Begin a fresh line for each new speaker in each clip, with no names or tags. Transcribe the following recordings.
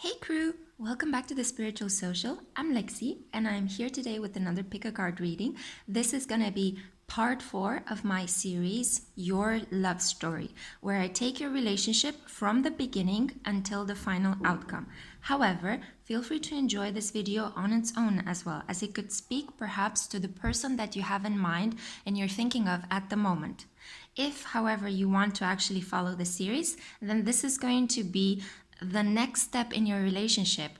Hey crew, welcome back to the Spiritual Social. I'm Lexi and I'm here today with another pick a card reading. This is going to be part 4 of my series, Your Love Story, where I take your relationship from the beginning until the final outcome. However, feel free to enjoy this video on its own as well, as it could speak perhaps to the person that you have in mind and you're thinking of at the moment. If, however, you want to actually follow the series, then this is going to be the next step in your relationship.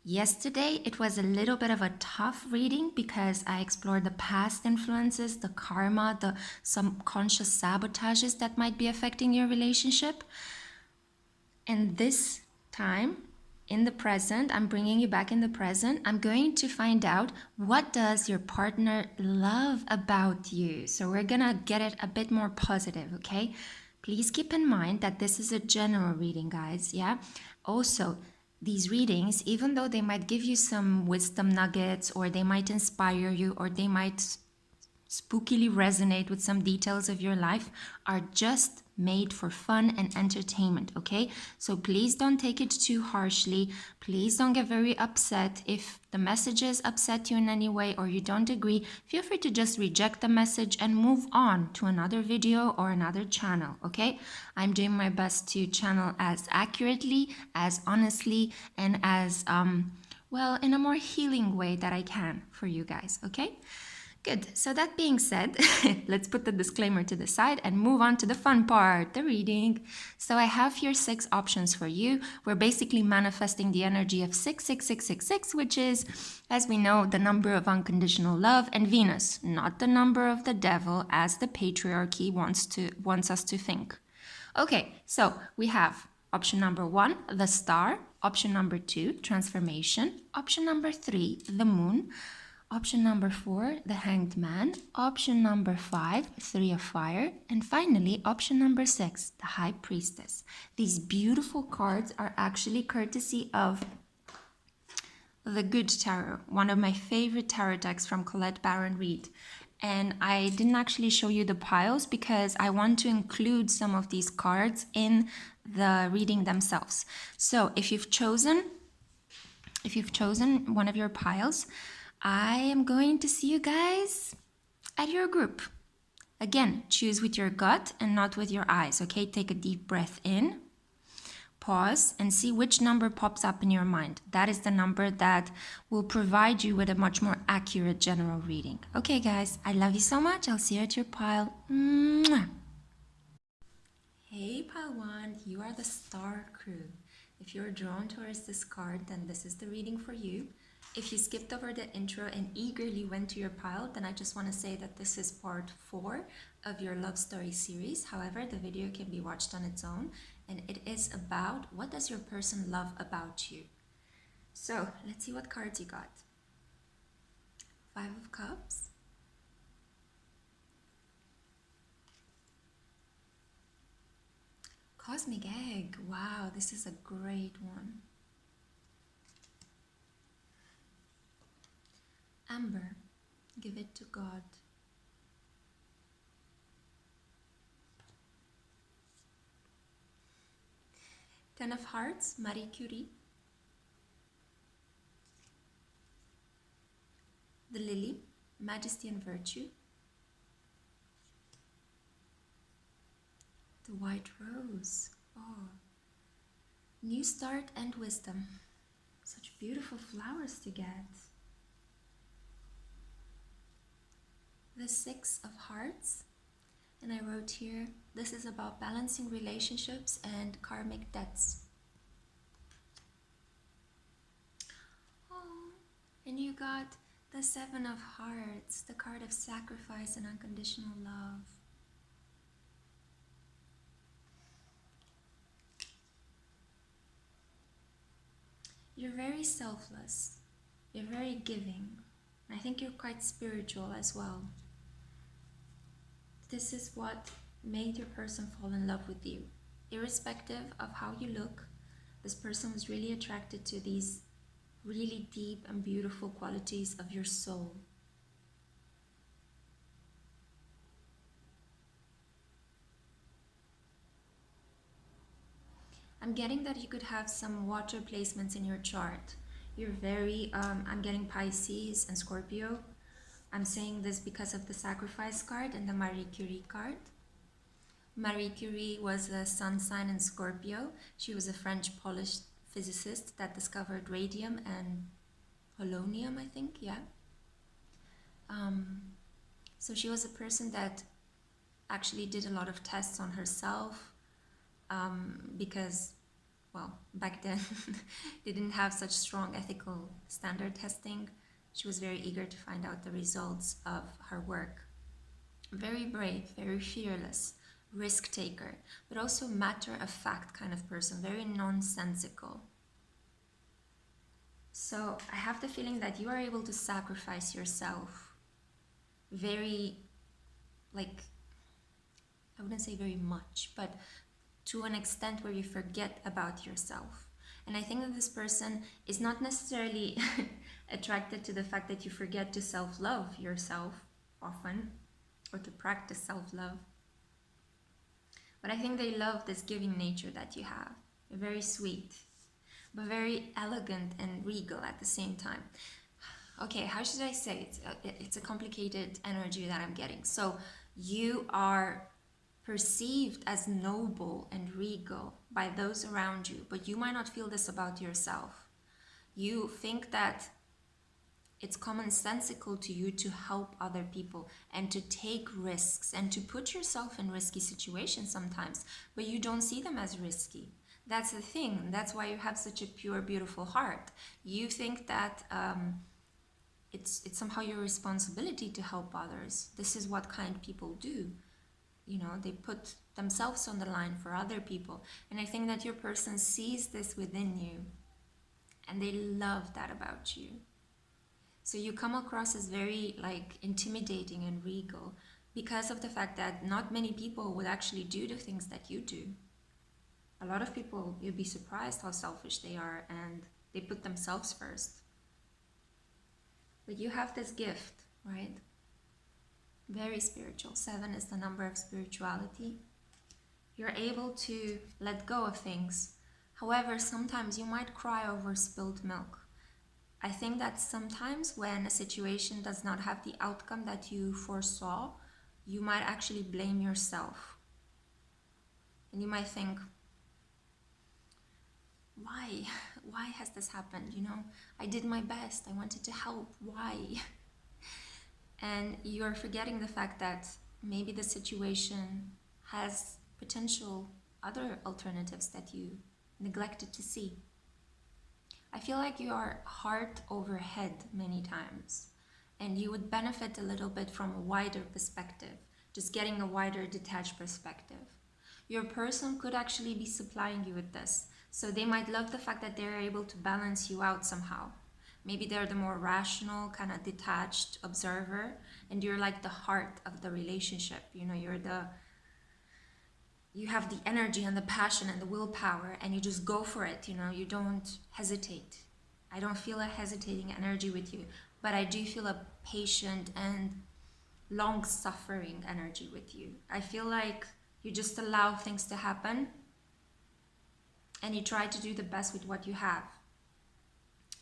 Yesterday, it was a little bit of a tough reading because I explored the past influences, the karma, the subconscious sabotages that might be affecting your relationship. And this time, in the present, I'm bringing you back in the present. I'm going to find out, what does your partner love about you? So we're gonna get it a bit more positive, okay? Please keep in mind that this is a general reading, guys, yeah? Also, these readings, even though they might give you some wisdom nuggets, or they might inspire you, or they might spookily resonate with some details of your life, are just made for fun and entertainment, okay? So please don't take it too harshly. Please don't get very upset. If the messages upset you in any way or you don't agree, feel free to just reject the message and move on to another video or another channel, okay? I'm doing my best to channel as accurately, as honestly, and as, well, in a more healing way that I can for you guys, okay? Good. So that being said, let's put the disclaimer to the side and move on to the fun part, the reading. So I have here 6 options for you. We're basically manifesting the energy of 66666, which is, as we know, the number of unconditional love, and Venus, not the number of the devil as the patriarchy wants us to think. Okay, so we have option number 1, the star. Option number 2, transformation. Option number 3, the moon. Option number 4, the Hanged Man. Option number 5, 3 of Fire. And finally, option number 6, the High Priestess. These beautiful cards are actually courtesy of the Good Tarot, one of my favorite tarot decks from Colette Baron Reid. And I didn't actually show you the piles because I want to include some of these cards in the reading themselves. So if you've chosen one of your piles, I am going to see you guys at your group. Again, choose with your gut and not with your eyes, okay? Take a deep breath in, pause, and see which number pops up in your mind. That is the number that will provide you with a much more accurate general reading. Okay, guys, I love you so much. I'll see you at your pile. Mwah. Hey, pile 1, you are the star crew. If you're drawn towards this card, then this is the reading for you. If you skipped over the intro and eagerly went to your pile, then I just want to say that this is part 4 of your love story series. However, the video can be watched on its own, and it is about, what does your person love about you? So let's see what cards you got. 5 of Cups. Cosmic Egg. Wow, this is a great one. Amber, give it to God. Ten of Hearts, Marie Curie. The Lily, Majesty and Virtue. The White Rose, oh. New Start and Wisdom. Such beautiful flowers to get. The 6 of Hearts, and I wrote here, this is about balancing relationships and karmic debts. Oh, and you got the 7 of Hearts, the card of sacrifice and unconditional love. You're very selfless. You're very giving. I think you're quite spiritual as well. This is what made your person fall in love with you. Irrespective of how you look, this person was really attracted to these really deep and beautiful qualities of your soul. I'm getting that you could have some water placements in your chart. You're very, I'm getting Pisces and Scorpio. I'm saying this because of the Sacrifice card and the Marie Curie card. Marie Curie was a sun sign in Scorpio. She was a French Polish physicist that discovered radium and polonium, I think, yeah. So she was a person that actually did a lot of tests on herself because, well, back then they didn't have such strong ethical standard testing. She was very eager to find out the results of her work. Very brave, very fearless, risk taker, but also matter of fact kind of person, very nonsensical. So I have the feeling that you are able to sacrifice yourself very, like, I wouldn't say very much, but to an extent where you forget about yourself. And I think that this person is not necessarily attracted to the fact that you forget to self-love yourself often, or to practice self-love. But I think they love this giving nature that you have. You're very sweet, but very elegant and regal at the same time. Okay, how should I say it? It's a complicated energy that I'm getting. So you are perceived as noble and regal by those around you, but you might not feel this about yourself. You think that it's commonsensical to you to help other people and to take risks and to put yourself in risky situations sometimes, but you don't see them as risky. That's the thing. That's why you have such a pure, beautiful heart. You think that it's somehow your responsibility to help others. This is what kind people do. You know, they put themselves on the line for other people. And I think that your person sees this within you and they love that about you. So you come across as very like intimidating and regal because of the fact that not many people would actually do the things that you do. A lot of people, you'd be surprised how selfish they are and they put themselves first. But you have this gift, right? Very spiritual. 7 is the number of spirituality. You're able to let go of things. However, sometimes you might cry over spilled milk. I think that sometimes when a situation does not have the outcome that you foresaw, you might actually blame yourself. And you might think, why? Why has this happened? You know, I did my best. I wanted to help. Why? And you're forgetting the fact that maybe the situation has potential other alternatives that you neglected to see. I feel like you are heart over head many times, and you would benefit a little bit from a wider perspective, just getting a wider detached perspective. Your person could actually be supplying you with this, so they might love the fact that they're able to balance you out somehow. Maybe they're the more rational, kind of detached observer, and you're like the heart of the relationship. You know, you have the energy and the passion and the willpower, and you just go for it. You know, you don't hesitate. I don't feel a hesitating energy with you, but I do feel a patient and long-suffering energy with you. I feel like you just allow things to happen and you try to do the best with what you have.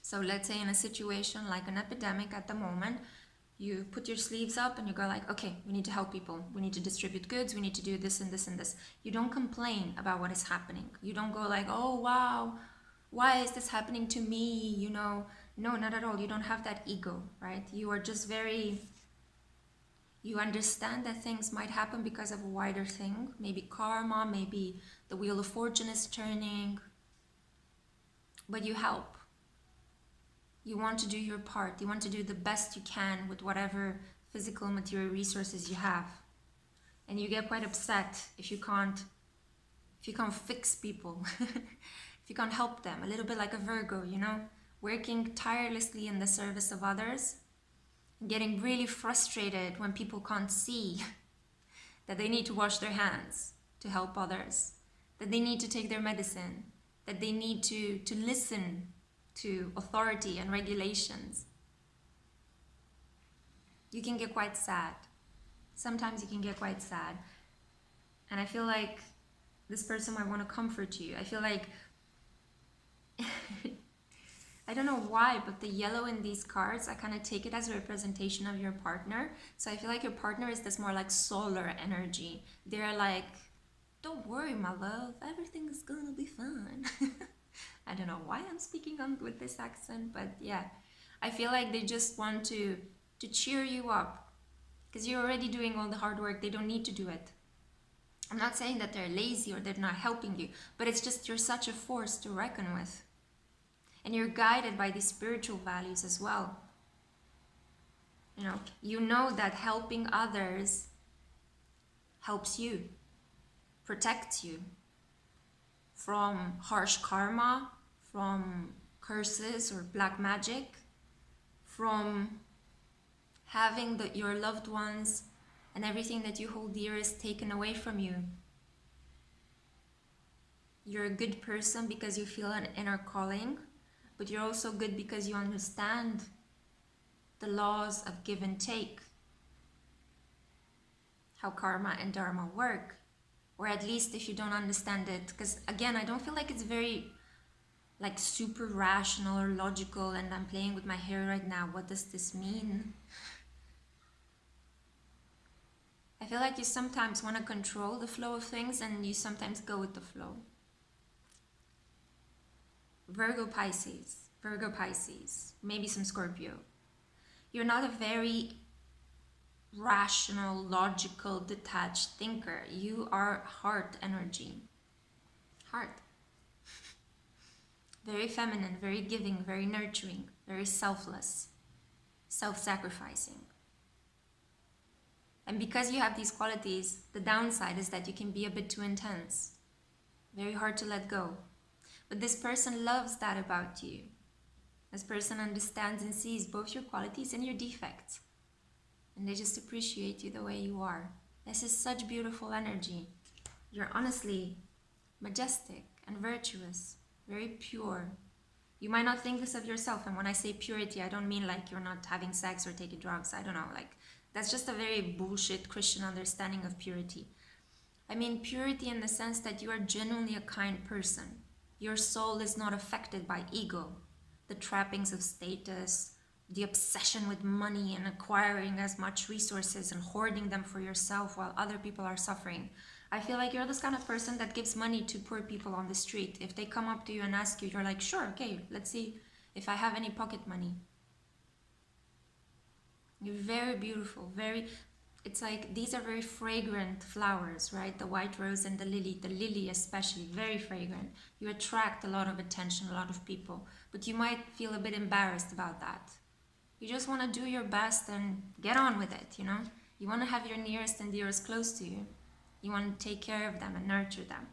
So let's say in a situation like an epidemic at the moment, you put your sleeves up and you go like, okay, we need to help people. We need to distribute goods. We need to do this and this and this. You don't complain about what is happening. You don't go like, oh, wow, why is this happening to me? You know, no, not at all. You don't have that ego, right? You are just you understand that things might happen because of a wider thing. Maybe karma, maybe the wheel of fortune is turning, but you help. You want to do your part. You want to do the best you can with whatever physical material resources you have. And you get quite upset if you can't fix people, if you can't help them. A little bit like a Virgo, you know, working tirelessly in the service of others, getting really frustrated when people can't see that they need to wash their hands to help others, that they need to take their medicine, that they need to listen to authority and regulations. You can get quite sad. Sometimes you can get quite sad. And I feel like This person might want to comfort you. I feel like, I don't know why, but the yellow in these cards, I kind of take it as a representation of your partner. So I feel like your partner is this more like solar energy. They're like, don't worry, my love, everything is gonna be fine. I don't know why I'm speaking on with this accent, but yeah, I feel like they just want to cheer you up because you're already doing all the hard work. They don't need to do it. I'm not saying that they're lazy or they're not helping you, but it's just you're such a force to reckon with. And you're guided by these spiritual values as well. You know that helping others helps you, protects you from harsh karma, from curses or black magic, from having your loved ones and everything that you hold dearest taken away from you. You're a good person because you feel an inner calling, but you're also good because you understand the laws of give and take, how karma and dharma work, or at least if you don't understand it, because again, I don't feel like it's very like super rational or logical, and I'm playing with my hair right now. What does this mean? I feel like you sometimes want to control the flow of things and you sometimes go with the flow. Virgo Pisces, maybe some Scorpio. You're not a very rational, logical, detached thinker. You are heart energy. Heart. Very feminine, very giving, very nurturing, very selfless, self-sacrificing. And because you have these qualities, the downside is that you can be a bit too intense. Very hard to let go. But this person loves that about you. This person understands and sees both your qualities and your defects. And they just appreciate you the way you are. This is such beautiful energy. You're honestly majestic and virtuous, very pure. You might not think this of yourself, and when I say purity, I don't mean like you're not having sex or taking drugs. I don't know, like that's just a very bullshit Christian understanding of purity. I mean purity in the sense that you are genuinely a kind person. Your soul is not affected by ego, the trappings of status, the obsession with money and acquiring as much resources and hoarding them for yourself while other people are suffering. I feel like you're this kind of person that gives money to poor people on the street. If they come up to you and ask you, you're like, sure, okay, let's see if I have any pocket money. You're very beautiful, it's like these are very fragrant flowers, right? The white rose and the lily especially, very fragrant. You attract a lot of attention, a lot of people, but you might feel a bit embarrassed about that. You just want to do your best and get on with it, You want to have your nearest and dearest close to you. You want to take care of them and nurture them.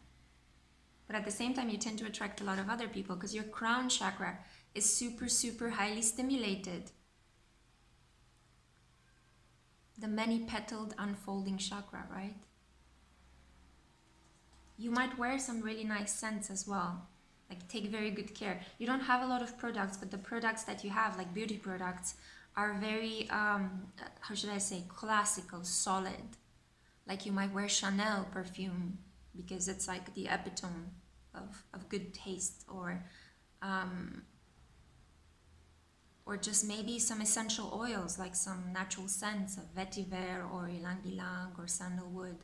But at the same time, you tend to attract a lot of other people because your crown chakra is super, super highly stimulated. The many-petaled unfolding chakra, right? You might wear some really nice scents as well. Like take very good care. You don't have a lot of products, but the products that you have, like beauty products, are very, how should I say, classical, solid. Like you might wear Chanel perfume because it's like the epitome of good taste, or just maybe some essential oils, like some natural scents of vetiver or ylang-ylang or sandalwood.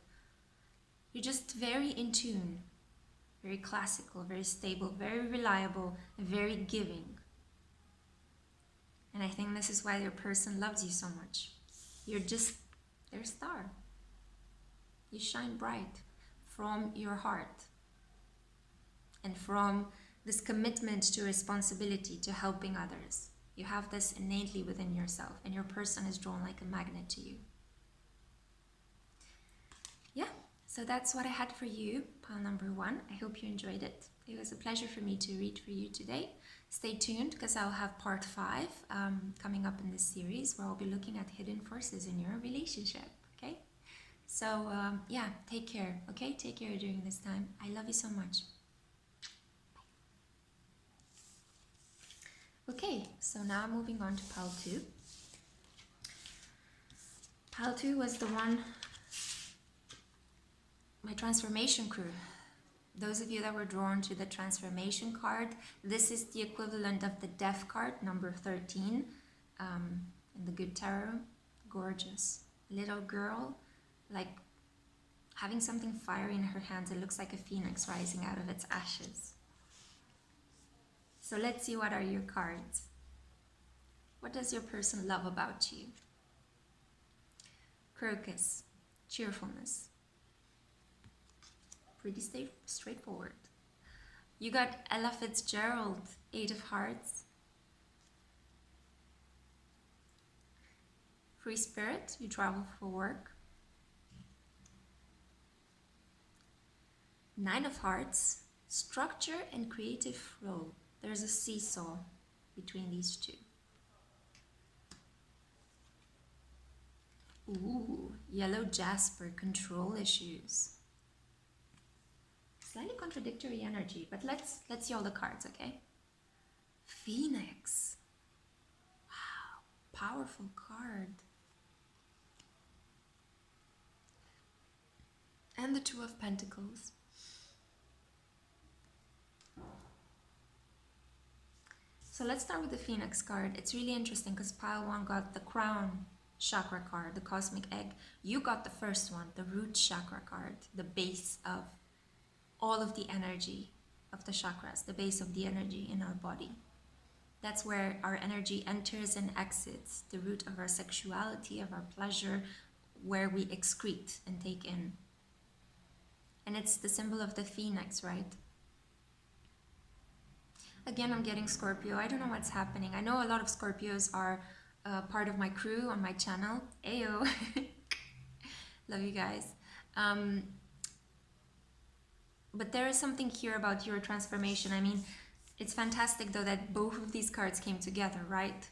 You're just very in tune, very classical, very stable, very reliable, and very giving. And I think this is why your person loves you so much. You're just their star. You shine bright from your heart and from this commitment to responsibility, to helping others. You have this innately within yourself, and your person is drawn like a magnet to you. Yeah, so that's what I had for you, pile number 1. I hope you enjoyed it. It was a pleasure for me to read for you today. Stay tuned because I'll have part 5 coming up in this series where I'll be looking at hidden forces in your relationship, okay? So yeah, take care, okay? Take care during this time. I love you so much. Okay, so now moving on to pile 2. Pile 2 was the one, my transformation crew. Those of you that were drawn to the transformation card, this is the equivalent of the death card, number 13, in the good tarot. Gorgeous. Little girl, like having something fiery in her hands. It looks like a phoenix rising out of its ashes. So let's see, what are your cards? What does your person love about you? Crocus, cheerfulness. Pretty straightforward. You got Ella Fitzgerald, 8 of Hearts. Free spirit, you travel for work. 9 of Hearts, structure and creative flow. There's a seesaw between these two. Ooh, yellow jasper, control issues. Slightly contradictory energy, but let's see all the cards, okay? Phoenix. Wow, powerful card. And the 2 of Pentacles. So let's start with the Phoenix card. It's really interesting because pile 1 got the crown chakra card, the cosmic egg. You got the first one, the root chakra card, the base of all of the energy of the chakras, the base of the energy in our body. That's where our energy enters and exits, the root of our sexuality, of our pleasure, where we excrete and take in. And it's the symbol of the phoenix, right? Again, I'm getting Scorpio. I don't know what's happening. I know a lot of Scorpios are part of my crew on my channel. Ayo. Love you guys. But there is something here about your transformation. I mean, it's fantastic though that both of these cards came together, right?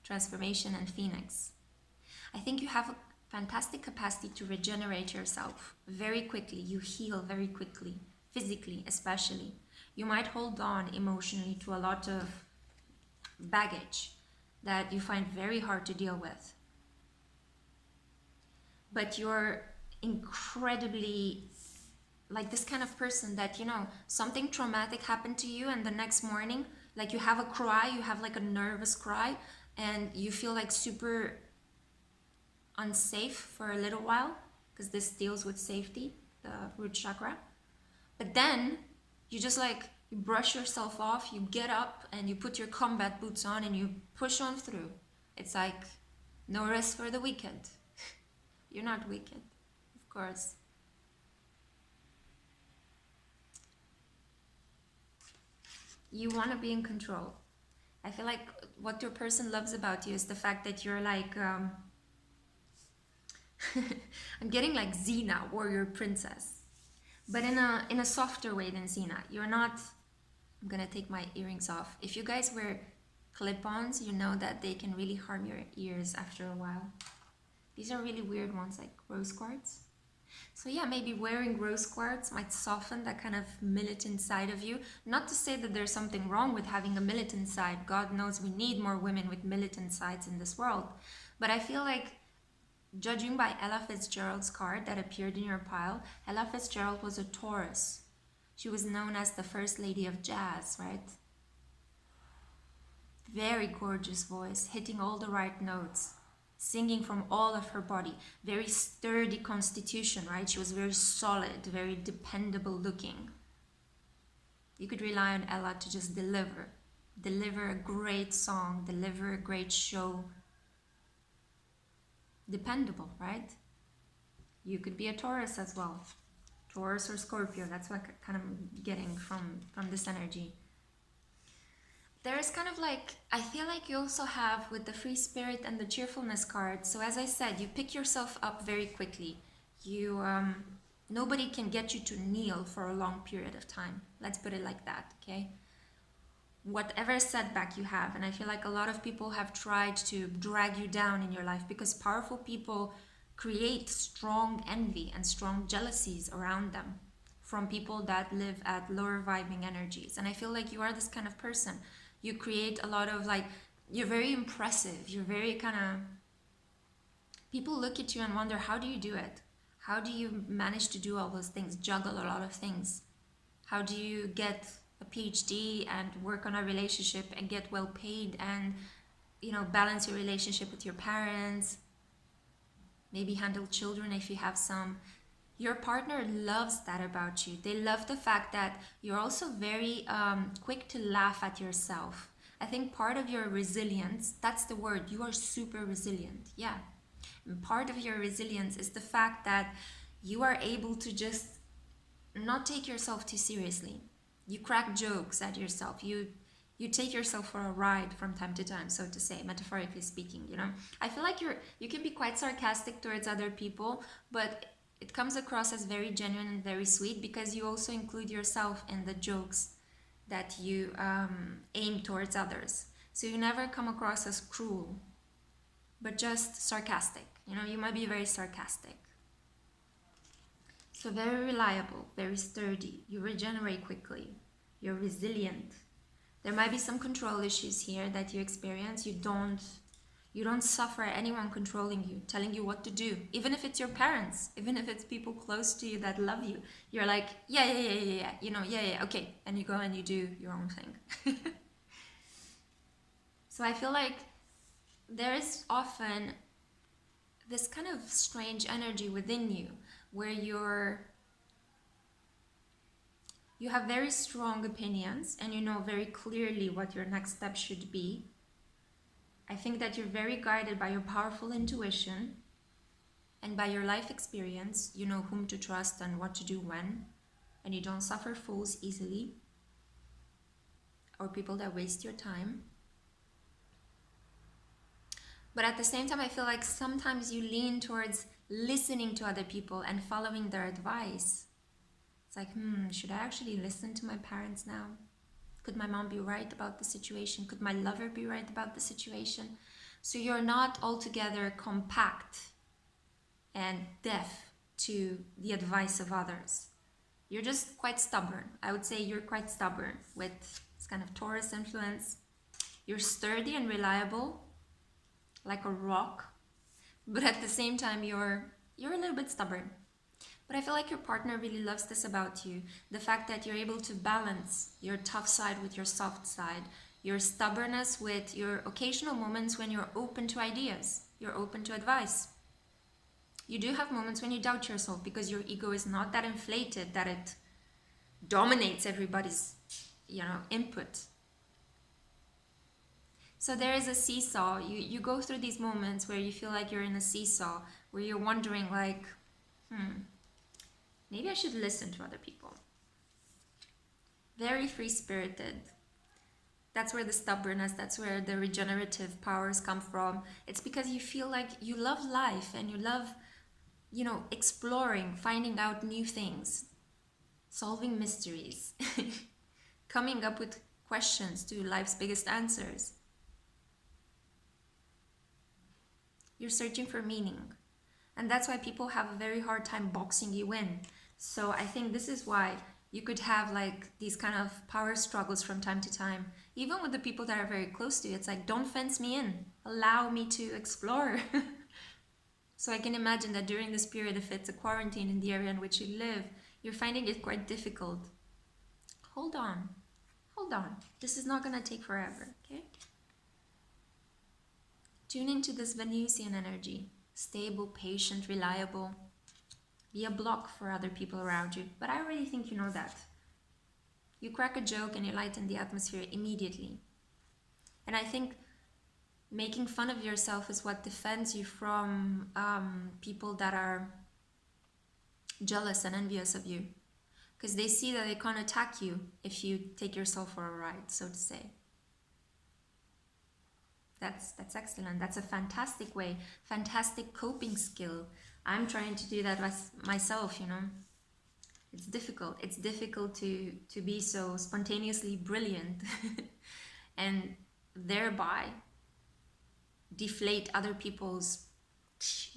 Transformation and Phoenix. I think you have a fantastic capacity to regenerate yourself very quickly. You heal very quickly, physically especially. You might hold on emotionally to a lot of baggage that you find very hard to deal with. But you're incredibly like this kind of person that, you know, something traumatic happened to you and the next morning, like you have a cry, you have like a nervous cry and you feel like super unsafe for a little while because this deals with safety, the root chakra. But then you just like, you brush yourself off, you get up and you put your combat boots on and you push on through. It's like no rest for the wicked. You're not wicked, of course. You want to be in control. I feel like what your person loves about you is the fact that you're like, I'm getting like Xena, warrior princess, but in a softer way than Xena. You're not, I'm gonna take my earrings off. If you guys wear clip-ons, you know that they can really harm your ears after a while. These are really weird ones, like rose quartz. So yeah, maybe wearing rose quartz might soften that kind of militant side of you. Not to say that there's something wrong with having a militant side. God knows we need more women with militant sides in this world. But I feel like, judging by Ella Fitzgerald's card that appeared in your pile, Ella Fitzgerald was a Taurus. She was known as the First Lady of Jazz, right? Very gorgeous voice, hitting all the right notes. Singing from all of her body, very sturdy constitution, right? She was very solid, very dependable looking. You could rely on Ella to just deliver a great song, deliver a great show. Dependable, right? You could be a Taurus as well. Taurus or Scorpio, that's what kind of I'm getting from this energy. There's kind of like, I feel like you also have with the free spirit and the cheerfulness card. So as I said, you pick yourself up very quickly. You, nobody can get you to kneel for a long period of time. Let's put it like that, okay? Whatever setback you have, and I feel like a lot of people have tried to drag you down in your life because powerful people create strong envy and strong jealousies around them from people that live at lower vibing energies. And I feel like you are this kind of person. You create a lot of like, you're very impressive. You're very kind of, people look at you and wonder, how do you do it? How do you manage to do all those things, juggle a lot of things? How do you get a PhD and work on a relationship and get well paid and, you know, balance your relationship with your parents, maybe handle children if you have some? Your partner loves that about you. They love the fact that you're also very quick to laugh at yourself. I think part of your resilience, that's the word, you are super resilient. Yeah. And part of your resilience is the fact that you are able to just not take yourself too seriously. You crack jokes at yourself. You take yourself for a ride from time to time, so to say, metaphorically speaking, you know. I feel like you can be quite sarcastic towards other people, but it comes across as very genuine and very sweet because you also include yourself in the jokes that you aim towards others. So you never come across as cruel, but just sarcastic. You know, you might be very sarcastic. So very reliable, very sturdy. You regenerate quickly. You're resilient. There might be some control issues here that you experience. You don't suffer anyone controlling you, telling you what to do. Even if it's your parents, even if it's people close to you that love you, you're like, yeah, you know, yeah, okay. And you go and you do your own thing. So I feel like there is often this kind of strange energy within you where you have very strong opinions and you know very clearly what your next step should be. I think that you're very guided by your powerful intuition and by your life experience. You know whom to trust and what to do when, and you don't suffer fools easily or people that waste your time. But at the same time, I feel like sometimes you lean towards listening to other people and following their advice. It's like, should I actually listen to my parents now? Could my mom be right about the situation? Could my lover be right about the situation? So you're not altogether compact and deaf to the advice of others. You're just quite stubborn. I would say you're quite stubborn with this kind of Taurus influence. You're sturdy and reliable, like a rock, but at the same time you're a little bit stubborn. But I feel like your partner really loves this about you. The fact that you're able to balance your tough side with your soft side, your stubbornness with your occasional moments when you're open to ideas, you're open to advice. You do have moments when you doubt yourself because your ego is not that inflated that it dominates everybody's, you know, input. So there is a seesaw. You go through these moments where you feel like you're in a seesaw, where you're wondering like, maybe I should listen to other people. Very free-spirited. That's where the stubbornness, that's where the regenerative powers come from. It's because you feel like you love life and you love, you know, exploring, finding out new things, solving mysteries, coming up with questions to life's biggest answers. You're searching for meaning. And that's why people have a very hard time boxing you in. So I think this is why you could have like these kind of power struggles from time to time. Even with the people that are very close to you, it's like, don't fence me in. Allow me to explore. So I can imagine that during this period, if it's a quarantine in the area in which you live, you're finding it quite difficult. Hold on. This is not going to take forever, okay? Tune into this Venusian energy. Stable, patient, reliable. Be a block for other people around you. But I already think you know that. You crack a joke and you lighten the atmosphere immediately. And I think making fun of yourself is what defends you from people that are jealous and envious of you. Because they see that they can't attack you if you take yourself for a ride, so to say. That's excellent. That's a fantastic way, fantastic coping skill. I'm trying to do that myself, you know. It's difficult. It's difficult to be so spontaneously brilliant and thereby deflate other people's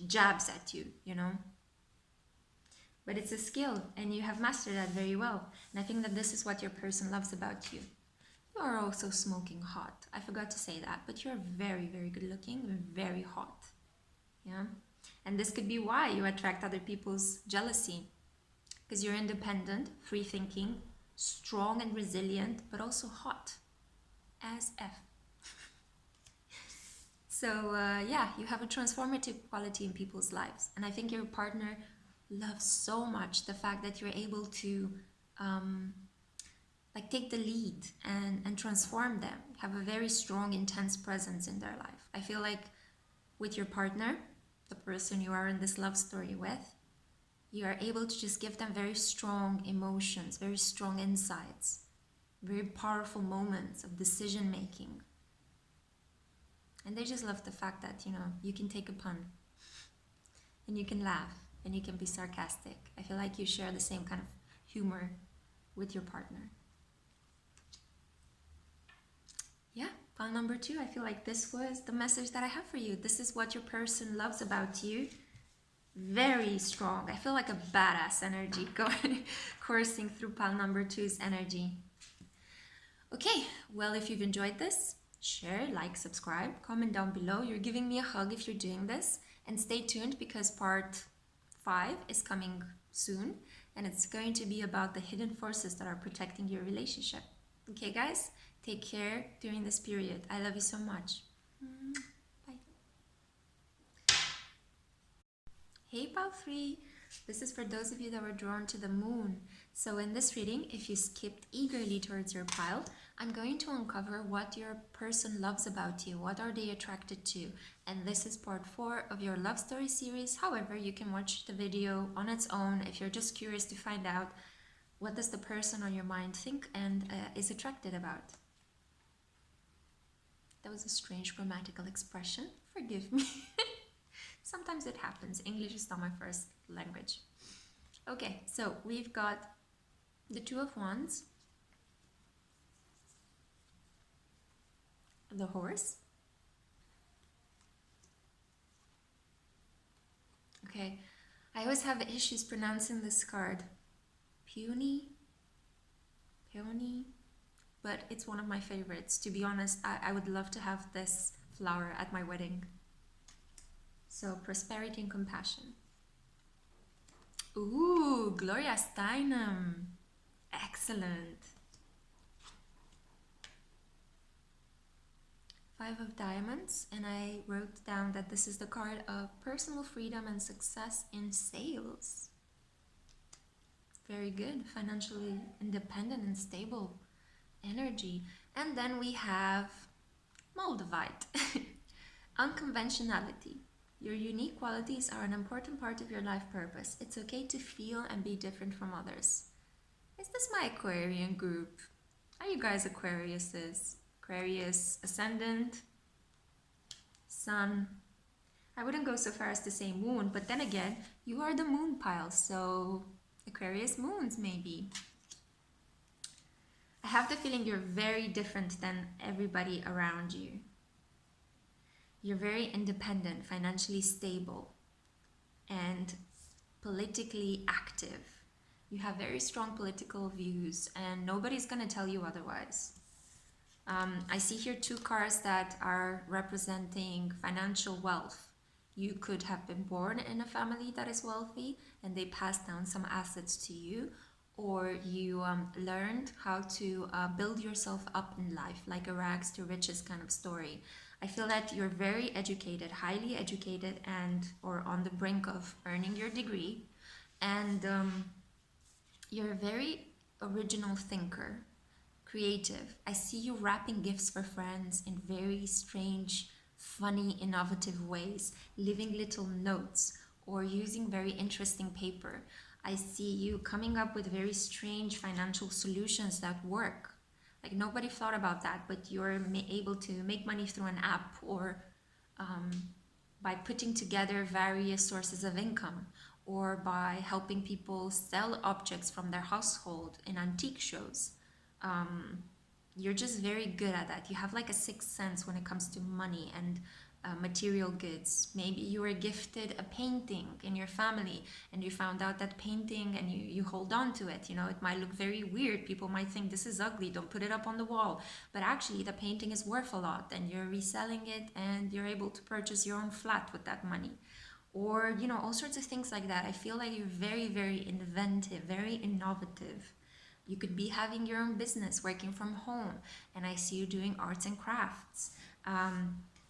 jabs at you, you know. But it's a skill and you have mastered that very well. And I think that this is what your person loves about you. You are also smoking hot. I forgot to say that, but you're very, very good looking, very hot. Yeah. And this could be why you attract other people's jealousy. Because you're independent, free thinking, strong and resilient, but also hot as F. So yeah, you have a transformative quality in people's lives. And I think your partner loves so much the fact that you're able to like take the lead and transform them, have a very strong, intense presence in their life. I feel like with your partner, the person you are in this love story with, you are able to just give them very strong emotions, very strong insights, very powerful moments of decision making. And they just love the fact that, you know, you can take a pun and you can laugh and you can be sarcastic. I feel like you share the same kind of humor with your partner. Yeah, pile number 2, I feel like this was the message that I have for you. This is what your person loves about you. Very strong. I feel like a badass energy going coursing through pile number 2's energy. Okay, well, if you've enjoyed this, share, like, subscribe, comment down below. You're giving me a hug if you're doing this. And stay tuned because part 5 is coming soon. And it's going to be about the hidden forces that are protecting your relationship. Okay, guys, take care during this period. I love you so much. Bye. Hey, pile 3. This is for those of you that were drawn to the moon. So in this reading, if you skipped eagerly towards your pile, I'm going to uncover what your person loves about you. What are they attracted to? And this is part 4 of your love story series. However, you can watch the video on its own if you're just curious to find out what does the person on your mind think and is attracted about. That was a strange grammatical expression. Forgive me. Sometimes it happens. English is not my first language. Okay, so we've got the 2 of Wands, the horse. Okay, I always have issues pronouncing this card. Peony, but it's one of my favorites. To be honest, I would love to have this flower at my wedding. So prosperity and compassion. Ooh, Gloria Steinem. Excellent. 5 of Diamonds, and I wrote down that this is the card of personal freedom and success in sales. Very good, financially independent and stable energy. And then we have Moldavite. Unconventionality. Your unique qualities are an important part of your life purpose. It's okay to feel and be different from others. Is this my Aquarian group? Are you guys Aquariuses? Aquarius ascendant, Sun. I wouldn't go so far as to say moon, but then again, you are the moon pile, so Aquarius moons maybe. I have the feeling you're very different than everybody around you. You're very independent, financially stable, and politically active. You have very strong political views, and nobody's going to tell you otherwise. I see here 2 cards that are representing financial wealth. You could have been born in a family that is wealthy, and they passed down some assets to you, or you learned how to build yourself up in life, like a rags to riches kind of story. I feel that you're very educated, highly educated, and or on the brink of earning your degree, and you're a very original thinker, creative. I see you wrapping gifts for friends in very strange, funny, innovative ways, leaving little notes or using very interesting paper. I see you coming up with very strange financial solutions that work. Like nobody thought about that, but you're able to make money through an app or by putting together various sources of income, or by helping people sell objects from their household in antique shows. You're just very good at that. You have like a sixth sense when it comes to money and material goods. Maybe you were gifted a painting in your family and you found out that painting and you hold on to it. You know, it might look very weird. People might think this is ugly, don't put it up on the wall. But actually the painting is worth a lot and you're reselling it and you're able to purchase your own flat with that money. Or, all sorts of things like that. I feel like you're very, very inventive, very innovative. You could be having your own business, working from home, and I see you doing arts and crafts.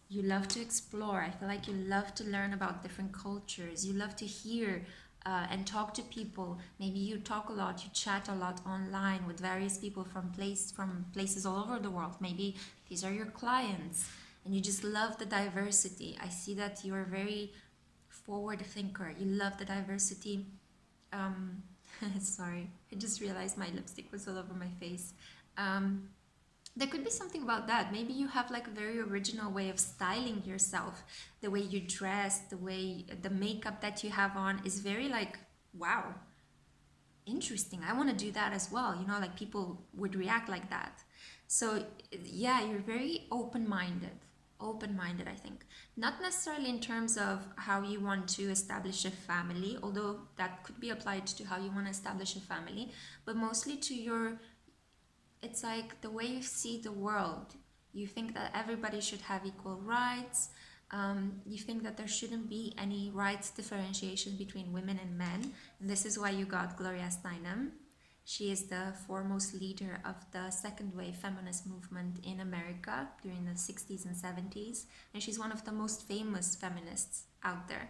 You love to explore. I feel like you love to learn about different cultures. You love to hear and talk to people. Maybe you talk a lot, you chat a lot online with various people from places all over the world. Maybe these are your clients, and you just love the diversity. I see that you're a very forward thinker. You love the diversity. Um, Sorry, I just realized my lipstick was all over my face. Um, there could be something about that. Maybe you have like a very original way of styling yourself. The way you dress, the makeup that you have on is very like, wow, interesting. I want to do that as well. You know, like people would react like that. So, yeah, you're very open-minded. Open-minded, I think. Not necessarily in terms of how you want to establish a family, although that could be applied to how you want to establish a family, but mostly to your, it's like the way you see the world. You think that everybody should have equal rights. You think that there shouldn't be any rights differentiation between women and men. And this is why you got Gloria Steinem. She is the foremost leader of the second wave feminist movement in America during the 60s and 70s. And she's one of the most famous feminists out there.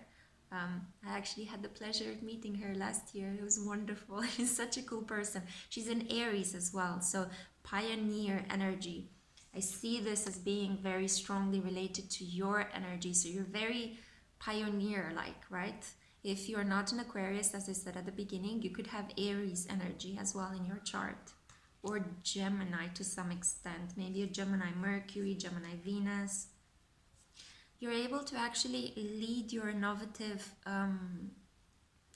I actually had the pleasure of meeting her last year. It was wonderful. She's such a cool person. She's an Aries as well, so pioneer energy. I see this as being very strongly related to your energy. So you're very pioneer-like, right? If you're not an Aquarius, as I said at the beginning, you could have Aries energy as well in your chart. Or Gemini to some extent. Maybe a Gemini Mercury, Gemini Venus. You're able to actually lead your innovative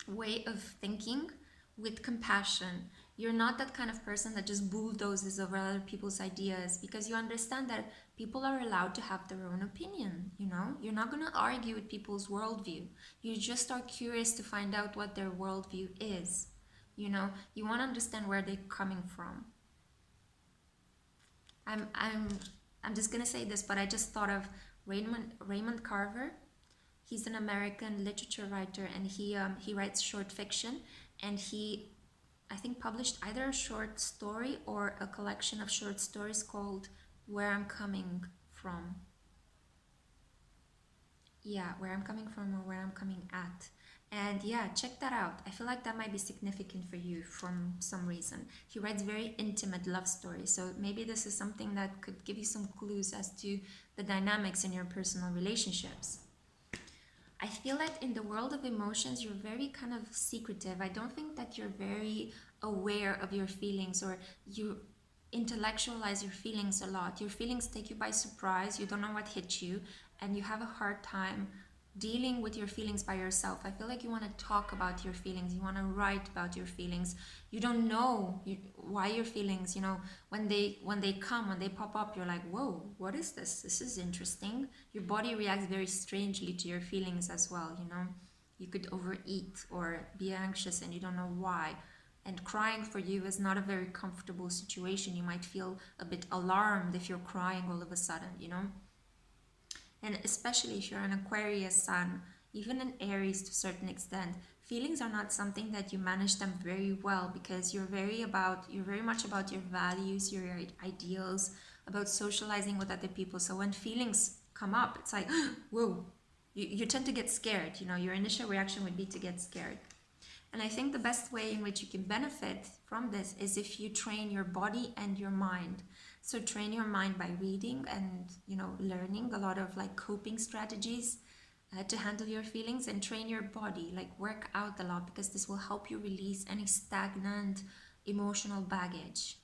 way of thinking with compassion. You're not that kind of person that just bulldozes over other people's ideas, because you understand that people are allowed to have their own opinion, you know? You're not going to argue with people's worldview. You just are curious to find out what their worldview is. You know, you want to understand where they're coming from. I'm just going to say this, but I just thought of Raymond Carver. He's an American literature writer, and he writes short fiction, and he, I think, published either a short story or a collection of short stories called Where I'm Coming From. Yeah, Where I'm Coming From or Where I'm Coming At. And yeah, check that out. I feel like that might be significant for you from some reason. He writes very intimate love stories, so maybe this is something that could give you some clues as to the dynamics in your personal relationships. I feel that in the world of emotions, you're very kind of secretive. I don't think that you're very aware of your feelings, or you intellectualize your feelings a lot. Your feelings take you by surprise. You don't know what hit you, and you have a hard time dealing with your feelings by yourself. I feel like you want to talk about your feelings. You want to write about your feelings. You don't know why your feelings, you know, when they come, when they pop up, you're like, whoa, what is this? This is interesting. Your body reacts very strangely to your feelings as well, you know. You could overeat or be anxious and you don't know why. And crying for you is not a very comfortable situation. You might feel a bit alarmed if you're crying all of a sudden, you know. And especially if you're an Aquarius sun, even an Aries to a certain extent, feelings are not something that you manage them very well, because you're very much about your values, your ideals, about socializing with other people. So when feelings come up, it's like, whoa, you tend to get scared. You know, your initial reaction would be to get scared. And I think the best way in which you can benefit from this is if you train your body and your mind. So train your mind by reading and, you know, learning a lot of like coping strategies to handle your feelings, and train your body, like work out a lot, because this will help you release any stagnant emotional baggage.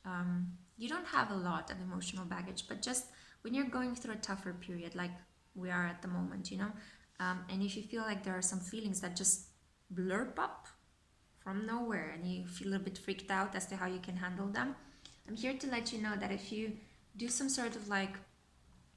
You don't have a lot of emotional baggage, but just when you're going through a tougher period like we are at the moment, you know, and if you feel like there are some feelings that just blurb up from nowhere and you feel a bit freaked out as to how you can handle them, I'm here to let you know that if you do some sort of like,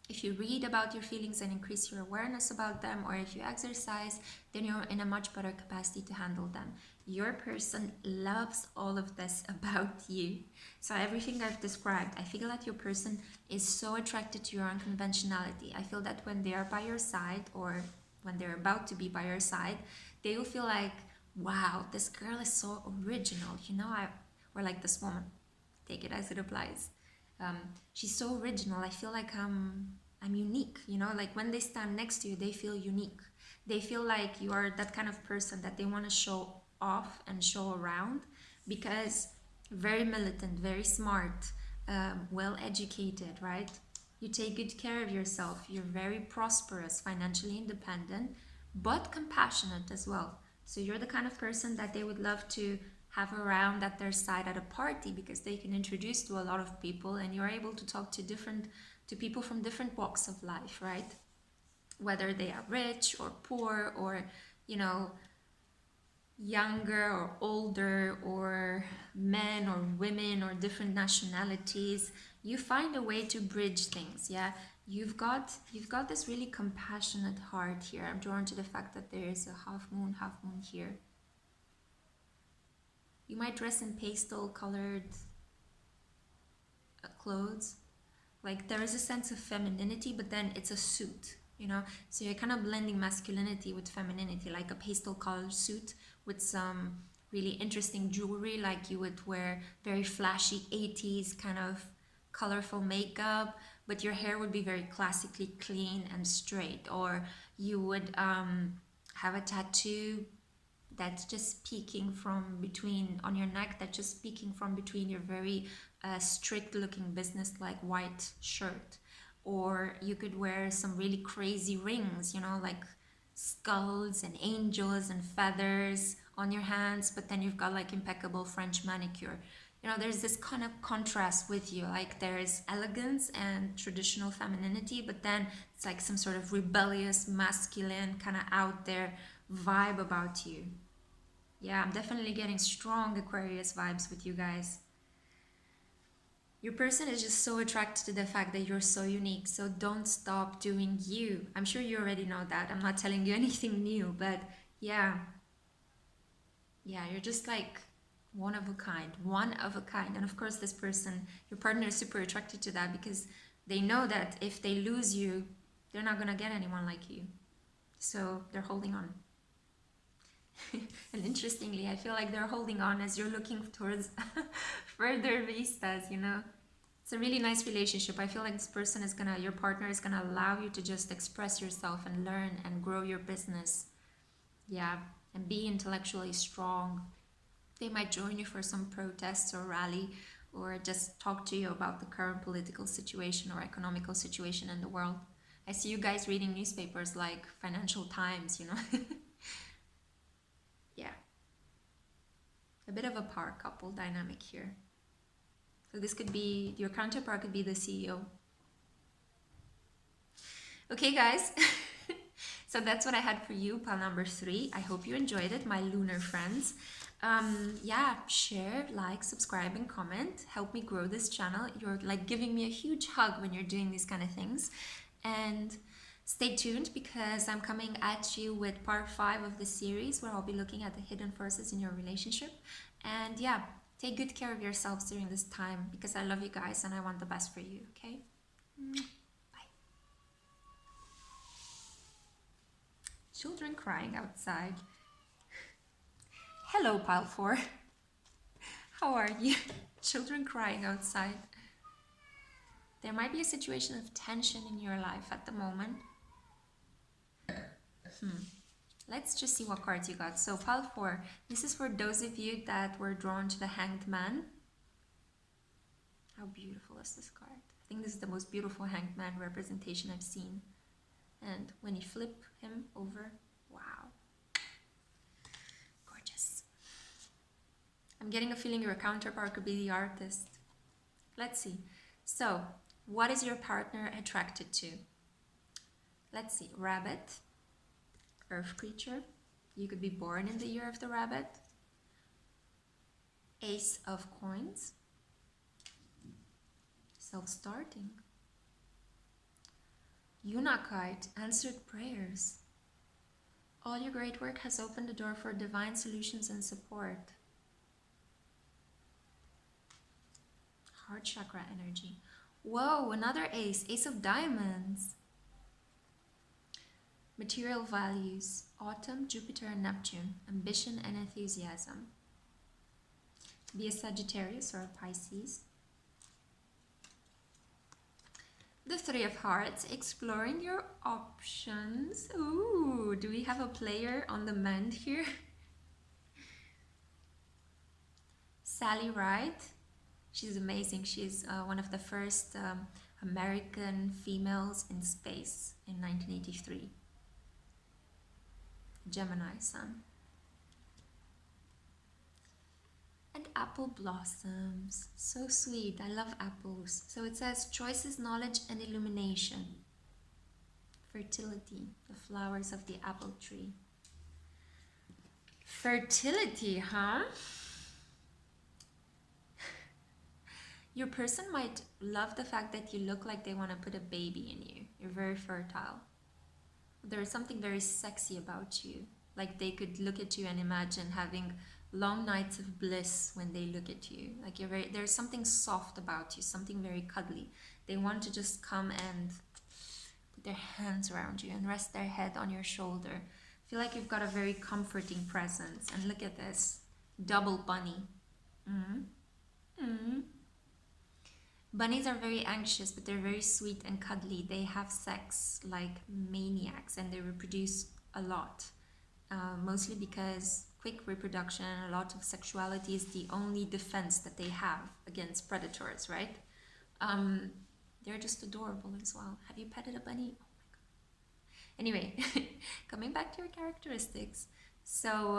if you read about your feelings and increase your awareness about them, or if you exercise, then you're in a much better capacity to handle them. Your person loves all of this about you. So everything I've described, I feel that your person is so attracted to your unconventionality. I feel that when they are by your side, or when they're about to be by your side, they will feel like, wow, this girl is so original, you know, or like this woman. take it as it applies. She's so original. I feel like I'm unique, you know, like when they stand next to you, they feel unique. They feel like you are that kind of person that they want to show off and show around, because very militant, very smart, well educated, right? You take good care of yourself. You're very prosperous, financially independent, but compassionate as well. So you're the kind of person that they would love to have around at their side at a party, because they can introduce to a lot of people, and you're able to talk to people from different walks of life, right? Whether they are rich or poor, or, you know, younger or older, or men or women or different nationalities. You find a way to bridge things. Yeah, you've got this really compassionate heart here. I'm drawn to the fact that there is a half moon here. You might dress in pastel colored clothes. Like, there is a sense of femininity, but then it's a suit, you know? So you're kind of blending masculinity with femininity, like a pastel colored suit with some really interesting jewelry, like you would wear very flashy 80s kind of colorful makeup, but your hair would be very classically clean and straight. Or you would have a tattoo that's just peeking from between on your neck, that's just peeking from between your very strict looking business like white shirt. Or you could wear some really crazy rings, you know, like skulls and angels and feathers on your hands, but then you've got like impeccable French manicure. You know, there's this kind of contrast with you, like there's elegance and traditional femininity, but then it's like some sort of rebellious masculine kind of out there vibe about you. Yeah, I'm definitely getting strong Aquarius vibes with you guys. Your person is just so attracted to the fact that you're so unique, so don't stop doing you. I'm sure you already know that. I'm not telling you anything new, but yeah. Yeah, you're just like one of a kind, one of a kind. And of course, this person, your partner, is super attracted to that, because they know that if they lose you, they're not gonna get anyone like you. So they're holding on. And interestingly, I feel like they're holding on as you're looking towards further vistas, you know. It's a really nice relationship. I feel like this person is gonna, your partner is gonna allow you to just express yourself and learn and grow your business. Yeah, and be intellectually strong. They might join you for some protests or rally, or just talk to you about the current political situation or economical situation in the world. I see you guys reading newspapers like Financial Times, you know. Yeah, a bit of a power couple dynamic here. So this could be, your counterpart could be the CEO. Okay, guys. So that's what I had for you, pile number 3. I hope you enjoyed it, my lunar friends. Yeah, share, like, subscribe, and comment. Help me grow this channel. You're like giving me a huge hug when you're doing these kind of things. And stay tuned, because I'm coming at you with part 5 of the series, where I'll be looking at the hidden forces in your relationship. And yeah, take good care of yourselves during this time, because I love you guys and I want the best for you, okay? Bye. Children crying outside. Hello, pile 4. How are you? Children crying outside. There might be a situation of tension in your life at the moment. Let's just see what cards you got. So pile 4, this is for those of you that were drawn to the Hanged Man. How beautiful is this card? I think this is the most beautiful Hanged Man representation I've seen. And when you flip him over, wow. Gorgeous. I'm getting a feeling your counterpart could be the artist. Let's see. So, what is your partner attracted to? Let's see. Rabbit. Earth creature. You could be born in the year of the rabbit. Ace of coins. Self-starting. Unakite. Answered prayers. All your great work has opened the door for divine solutions and support. Heart chakra energy. Whoa, another ace. Ace of diamonds. Material values. Autumn, Jupiter, and Neptune. Ambition and enthusiasm. Be a Sagittarius or a Pisces. The Three of Hearts, exploring your options. Ooh, do we have a player on the mend here? Sally Ride. She's amazing. She's one of the first American females in space in 1983. Gemini Sun. And apple blossoms. So sweet. I love apples. So it says choices, knowledge, and illumination. Fertility. The flowers of the apple tree. Fertility, huh? Your person might love the fact that you look like they want to put a baby in you. You're very fertile. There is something very sexy about you. Like they could look at you and imagine having long nights of bliss when they look at you. Like there's something soft about you, something very cuddly. They want to just come and put their hands around you and rest their head on your shoulder. I feel like you've got a very comforting presence. And look at this, double bunny. Bunnies are very anxious, but they're very sweet and cuddly. They have sex like maniacs and they reproduce a lot. Mostly because quick reproduction and a lot of sexuality is the only defense that they have against predators, right? They're just adorable as well. Have you petted a bunny? Oh my god. Anyway, coming back to your characteristics. So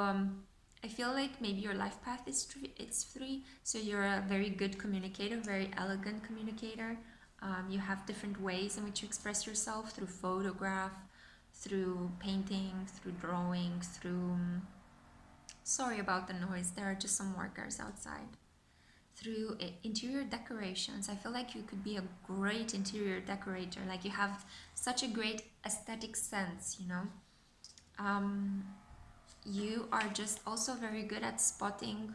I feel like maybe your life path is three. So you're a very good communicator, very elegant communicator. You have different ways in which you express yourself through photograph, through painting, through drawing, through... Sorry about the noise, there are just some workers outside. Through interior decorations. I feel like you could be a great interior decorator. Like you have such a great aesthetic sense, you know. You are just also very good at spotting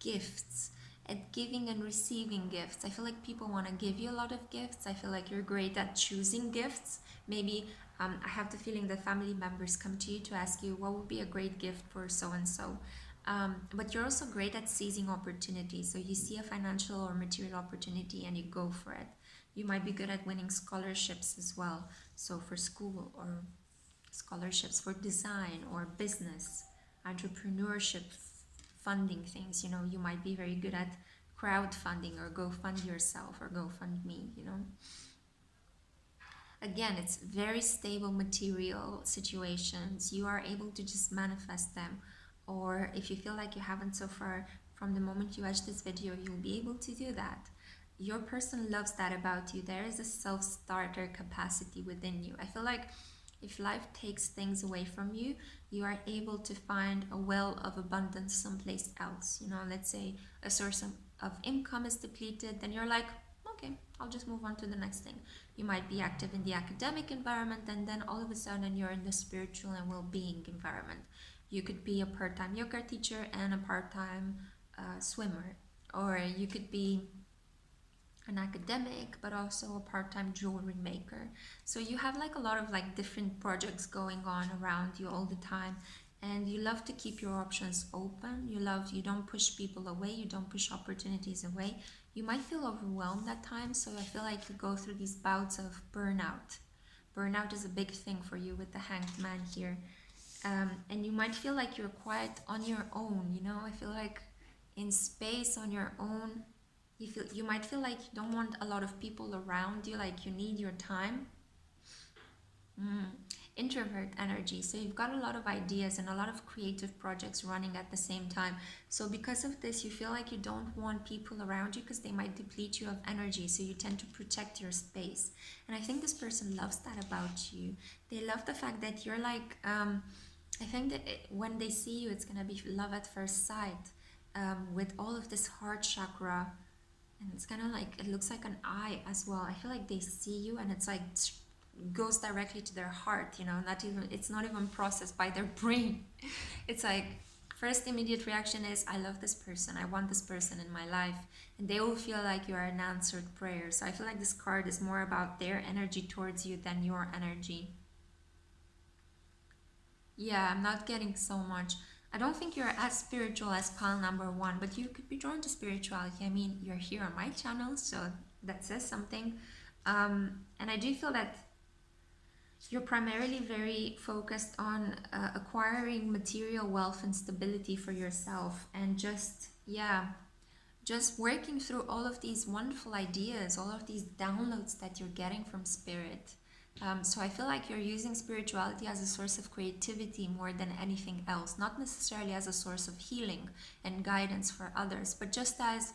gifts, at giving and receiving gifts. I feel like people want to give you a lot of gifts. I feel like you're great at choosing gifts. Maybe I have the feeling that family members come to you to ask you what would be a great gift for so-and-so. But you're also great at seizing opportunities. So you see a financial or material opportunity and you go for it. You might be good at winning scholarships as well. So for school or scholarships for design or business, entrepreneurship, funding things, you know. You might be very good at crowdfunding or go fund yourself or go fund me, you know. Again, it's very stable material situations. You are able to just manifest them. Or if you feel like you haven't so far, from the moment you watch this video, you'll be able to do that. Your person loves that about you. There is a self-starter capacity within you. I feel like if life takes things away from you, you are able to find a well of abundance someplace else. You know, let's say a source of income is depleted, then you're like, okay, I'll just move on to the next thing. You might be active in the academic environment and then all of a sudden you're in the spiritual and well-being environment. You could be a part-time yoga teacher and a part-time swimmer, or you could be an academic but also a part-time jewelry maker. So you have like a lot of like different projects going on around you all the time, and you love to keep your options open. You don't push people away, you don't push opportunities away. You might feel overwhelmed at times, so I feel like you go through these bouts of burnout. Burnout is a big thing for you with the Hanged Man here. And you might feel like you're quite on your own, you know. I feel like in space on your own, you might feel like you don't want a lot of people around you, like you need your time. Introvert energy. So you've got a lot of ideas and a lot of creative projects running at the same time. So because of this, you feel like you don't want people around you because they might deplete you of energy. So you tend to protect your space. And I think this person loves that about you. They love the fact that you're like, I think that when they see you, it's going to be love at first sight, with all of this heart chakra. And it's kind of like, it looks like an eye as well. I feel like they see you and it's like goes directly to their heart, you know. It's not even processed by their brain. It's like first immediate reaction is, I love this person, I want this person in my life, and they will feel like you are an answered prayer. So I feel like this card is more about their energy towards you than your energy. Yeah, I'm not getting so much. I don't think you're as spiritual as pile number one, but you could be drawn to spirituality. I mean, you're here on my channel, so that says something. And I do feel that you're primarily very focused on acquiring material wealth and stability for yourself, and just working through all of these wonderful ideas, all of these downloads that you're getting from spirit. So I feel like you're using spirituality as a source of creativity more than anything else, not necessarily as a source of healing and guidance for others, but just as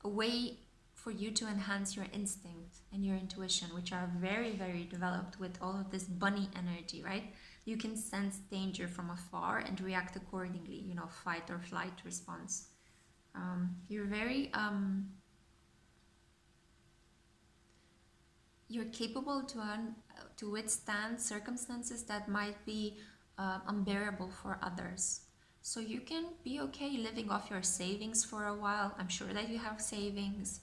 a way for you to enhance your instinct and your intuition, which are very, very developed with all of this bunny energy, right? You can sense danger from afar and react accordingly, fight or flight response. You're very you're capable to withstand circumstances that might be unbearable for others. So you can be okay living off your savings for a while. I'm sure that you have savings.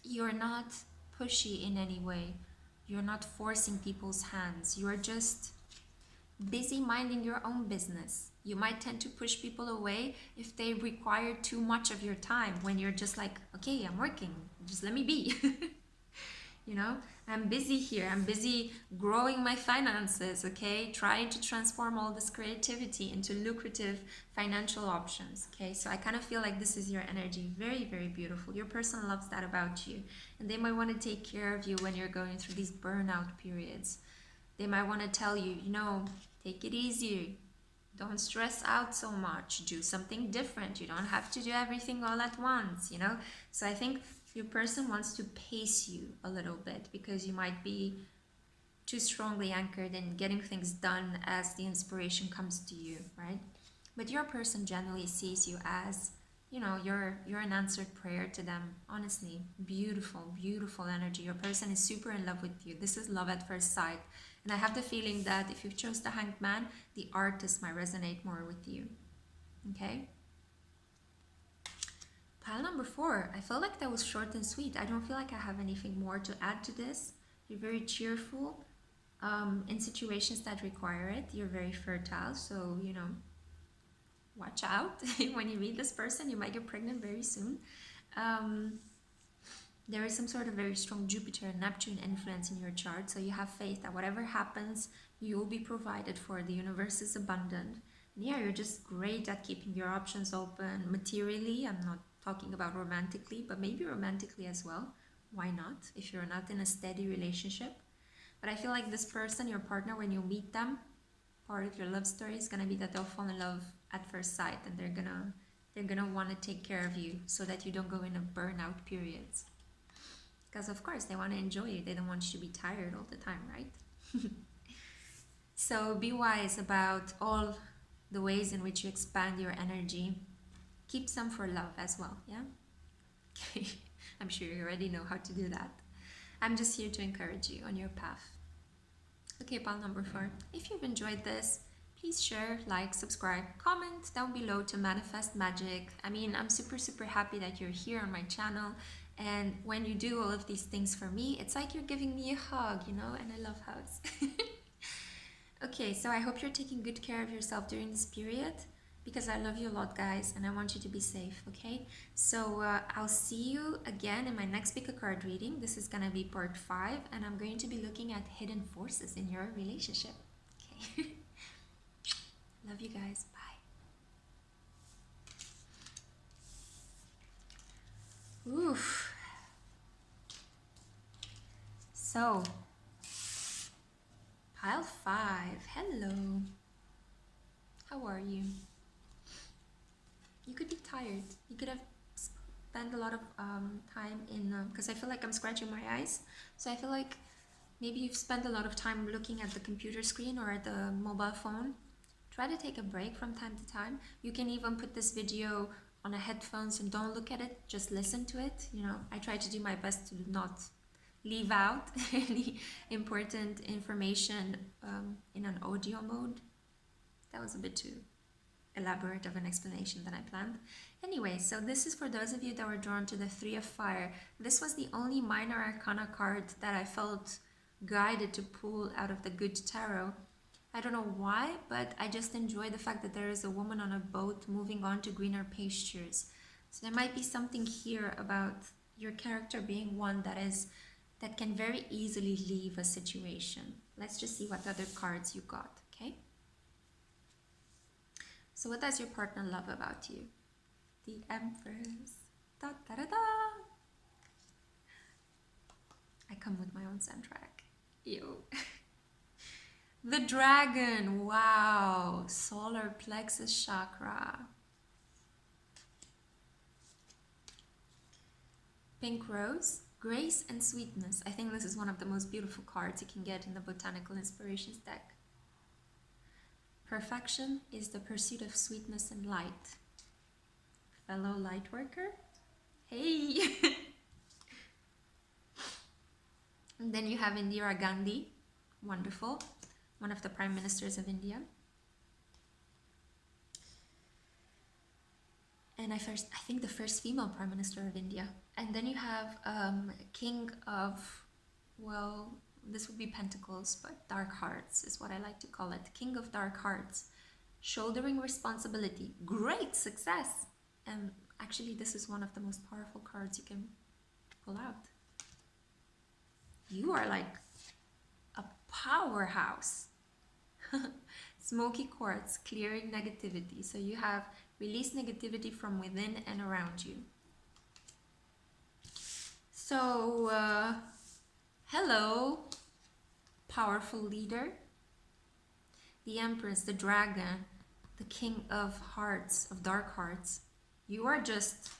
You're not pushy in any way. You're not forcing people's hands. You're just busy minding your own business. You might tend to push people away if they require too much of your time, when you're just like, okay, I'm working, just let me be. I'm busy here, I'm busy growing my finances, okay, trying to transform all this creativity into lucrative financial options. Okay, so I kind of feel like this is your energy. Very, very beautiful. Your person loves that about you, and they might want to take care of you when you're going through these burnout periods. They might want to tell you, take it easy, don't stress out so much, do something different, you don't have to do everything all at once. So I think your person wants to pace you a little bit, because you might be too strongly anchored in getting things done as the inspiration comes to you, right? But your person generally sees you as, you're an answered prayer to them. Honestly, beautiful, beautiful energy. Your person is super in love with you. This is love at first sight. And I have the feeling that if you chose the Hanged Man, the artist might resonate more with you. Okay? Pile number 4. I feel like that was short and sweet. I don't feel like I have anything more to add to this. You're very cheerful in situations that require it. You're very fertile, so, watch out. When you meet this person, you might get pregnant very soon. There is some sort of very strong Jupiter and Neptune influence in your chart, so you have faith that whatever happens, you will be provided for. The universe is abundant. And yeah, you're just great at keeping your options open materially. I'm not talking about romantically, but maybe romantically as well. Why not, if you're not in a steady relationship? But I feel like this person, your partner, when you meet them, part of your love story is gonna be that they'll fall in love at first sight, and they're gonna want to take care of you so that you don't go into burnout periods. Because of course they want to enjoy you. They don't want you to be tired all the time, right? So be wise about all the ways in which you expand your energy. Keep some for love as well, yeah? Okay, I'm sure you already know how to do that. I'm just here to encourage you on your path. Okay, pile number 4. If you've enjoyed this, please share, like, subscribe, comment down below to manifest magic. I mean, I'm super, super happy that you're here on my channel. And when you do all of these things for me, it's like you're giving me a hug, and I love hugs. Okay, so I hope you're taking good care of yourself during this period, because I love you a lot, guys, and I want you to be safe, okay? So I'll see you again in my next pick-a-card reading. This is going to be part 5, and I'm going to be looking at hidden forces in your relationship, okay? Love you guys. Bye. Oof. So, pile 5. Hello. How are you? You could be tired. You could have spent a lot of time in, because I feel like I'm scratching my eyes. So I feel like maybe you've spent a lot of time looking at the computer screen or at the mobile phone. Try to take a break from time to time. You can even put this video on a headphones and don't look at it, just listen to it. I try to do my best to not leave out any important information in an audio mode. That was a bit too elaborate of an explanation than I planned. Anyway, so this is for those of you that were drawn to the 3 of Fire. This was the only minor arcana card that I felt guided to pull out of the Good Tarot. I don't know why, but I just enjoy the fact that there is a woman on a boat moving on to greener pastures. So there might be something here about, Your character being one that can very easily leave a situation. Let's just see what other cards you got, okay? So what does your partner love about you? The Empress. Da, da, da, da. I come with my own soundtrack. Ew. The Dragon. Wow. Solar plexus chakra. Pink Rose. Grace and sweetness. I think this is one of the most beautiful cards you can get in the Botanical Inspirations deck. Perfection is the pursuit of sweetness and light. Fellow light worker. Hey! And then you have Indira Gandhi. Wonderful. One of the prime ministers of India. And I think the first female prime minister of India. And then you have King of, well, this would be Pentacles, but Dark Hearts is what I like to call it. King of Dark Hearts. Shouldering responsibility. Great success. And actually, this is one of the most powerful cards you can pull out. You are like a powerhouse. Smoky quartz, clearing negativity. So you have released negativity from within and around you. So, hello, powerful leader. The Empress, the Dragon, the King of Hearts, of Dark Hearts. You are just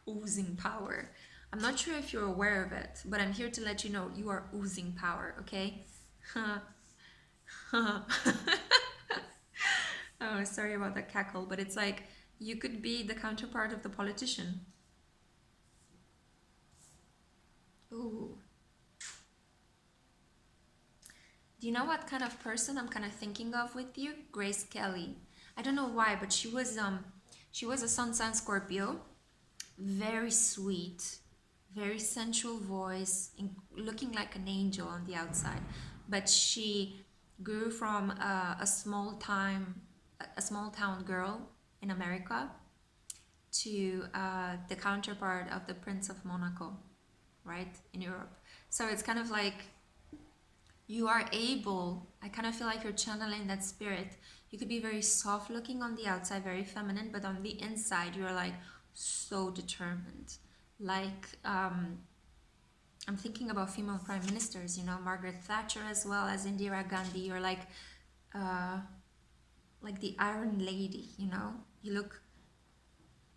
oozing power. I'm not sure if you're aware of it, but I'm here to let you know you are oozing power, okay? Oh, sorry about that cackle, but it's like you could be the counterpart of the politician. Ooh. Do you know what kind of person I'm kind of thinking of with you? Grace Kelly. I don't know why, but she was a Sun sign Scorpio. Very sweet, very sensual voice, looking like an angel on the outside. But she grew from a small town girl in America to the counterpart of the Prince of Monaco, right, in Europe. So it's kind of like you are able, I kind of feel like you're channeling that spirit. You could be very soft looking on the outside, very feminine, but on the inside you're like so determined. Like I'm thinking about female prime ministers, you know, Margaret Thatcher as well as Indira Gandhi. You're like the Iron Lady, you know. You look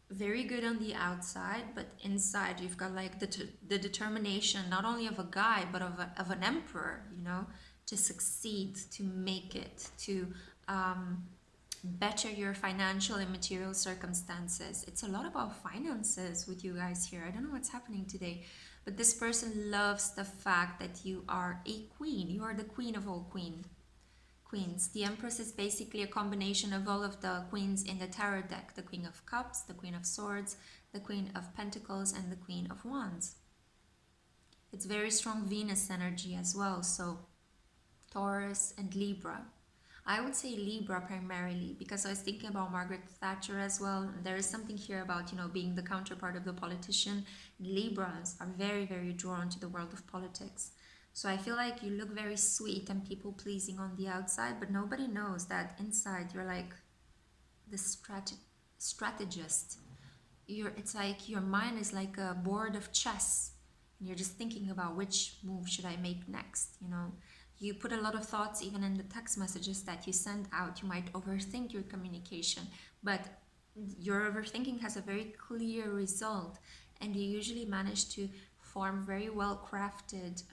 very good on the outside, but inside you've got like the determination not only of a guy but of an emperor, you know, to succeed, to make it, to better your financial and material circumstances. It's a lot about finances with you guys here. I don't know what's happening today, but this person loves the fact that you are a queen. You are the queen of all queens. The Empress is basically a combination of all of the queens in the tarot deck. The Queen of Cups, the Queen of Swords, the Queen of Pentacles, and the Queen of Wands. It's very strong Venus energy as well, so Taurus and Libra. I would say Libra primarily because I was thinking about Margaret Thatcher as well. There is something here about, you know, being the counterpart of the politician. Libras are very, very drawn to the world of politics. So I feel like you look very sweet and people-pleasing on the outside, but nobody knows that inside you're like the strategist. It's like your mind is like a board of chess, and you're just thinking about which move should I make next, you know. You put a lot of thoughts even in the text messages that you send out. You might overthink your communication, but your overthinking has a very clear result, and you usually manage to form very well crafted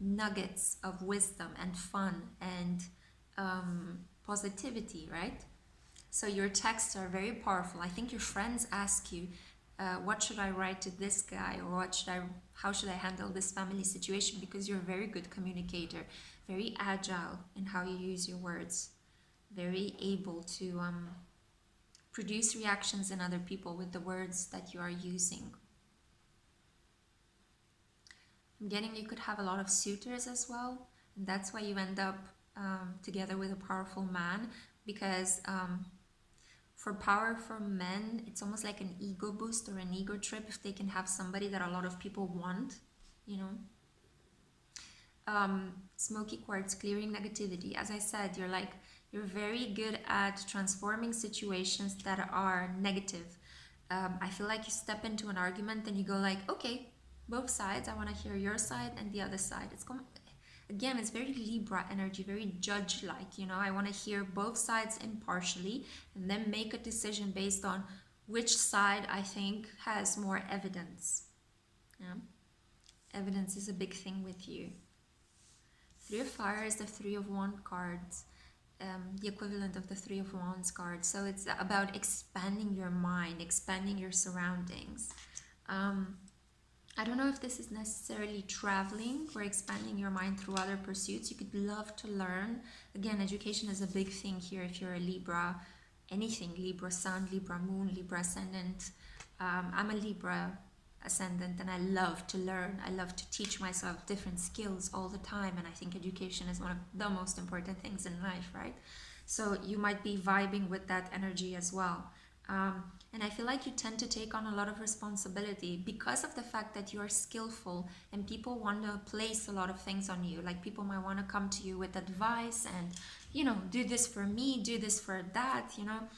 nuggets of wisdom and fun and positivity, right? So your texts are very powerful. I think your friends ask you, what should I write to this guy, or how should I handle this family situation, because you're a very good communicator, very agile in how you use your words, very able to produce reactions in other people with the words that you are using. I'm getting you could have a lot of suitors as well, and that's why you end up together with a powerful man, because For powerful men, it's almost like an ego boost or an ego trip if they can have somebody that a lot of people want, you know. Smoky quartz, clearing negativity. As I said, you're very good at transforming situations that are negative. I feel like you step into an argument and you go like, okay, both sides, I want to hear your side and the other side. Again, it's very Libra energy, very judge-like, you know. I want to hear both sides impartially and then make a decision based on which side I think has more evidence. Yeah? Evidence is a big thing with you. Three of Fire is the Three of Wands cards, the equivalent of the Three of Wands card. So it's about expanding your mind, expanding your surroundings. I don't know if this is necessarily traveling or expanding your mind through other pursuits. You could love to learn. Again, education is a big thing here if you're a Libra. Anything, Libra Sun, Libra Moon, Libra Ascendant. I'm a Libra Ascendant and I love to learn. I love to teach myself different skills all the time, and I think education is one of the most important things in life, right? So you might be vibing with that energy as well. And I feel like you tend to take on a lot of responsibility because of the fact that you are skillful and people want to place a lot of things on you. Like people might want to come to you with advice and, you know, do this for me, do this for that, you know.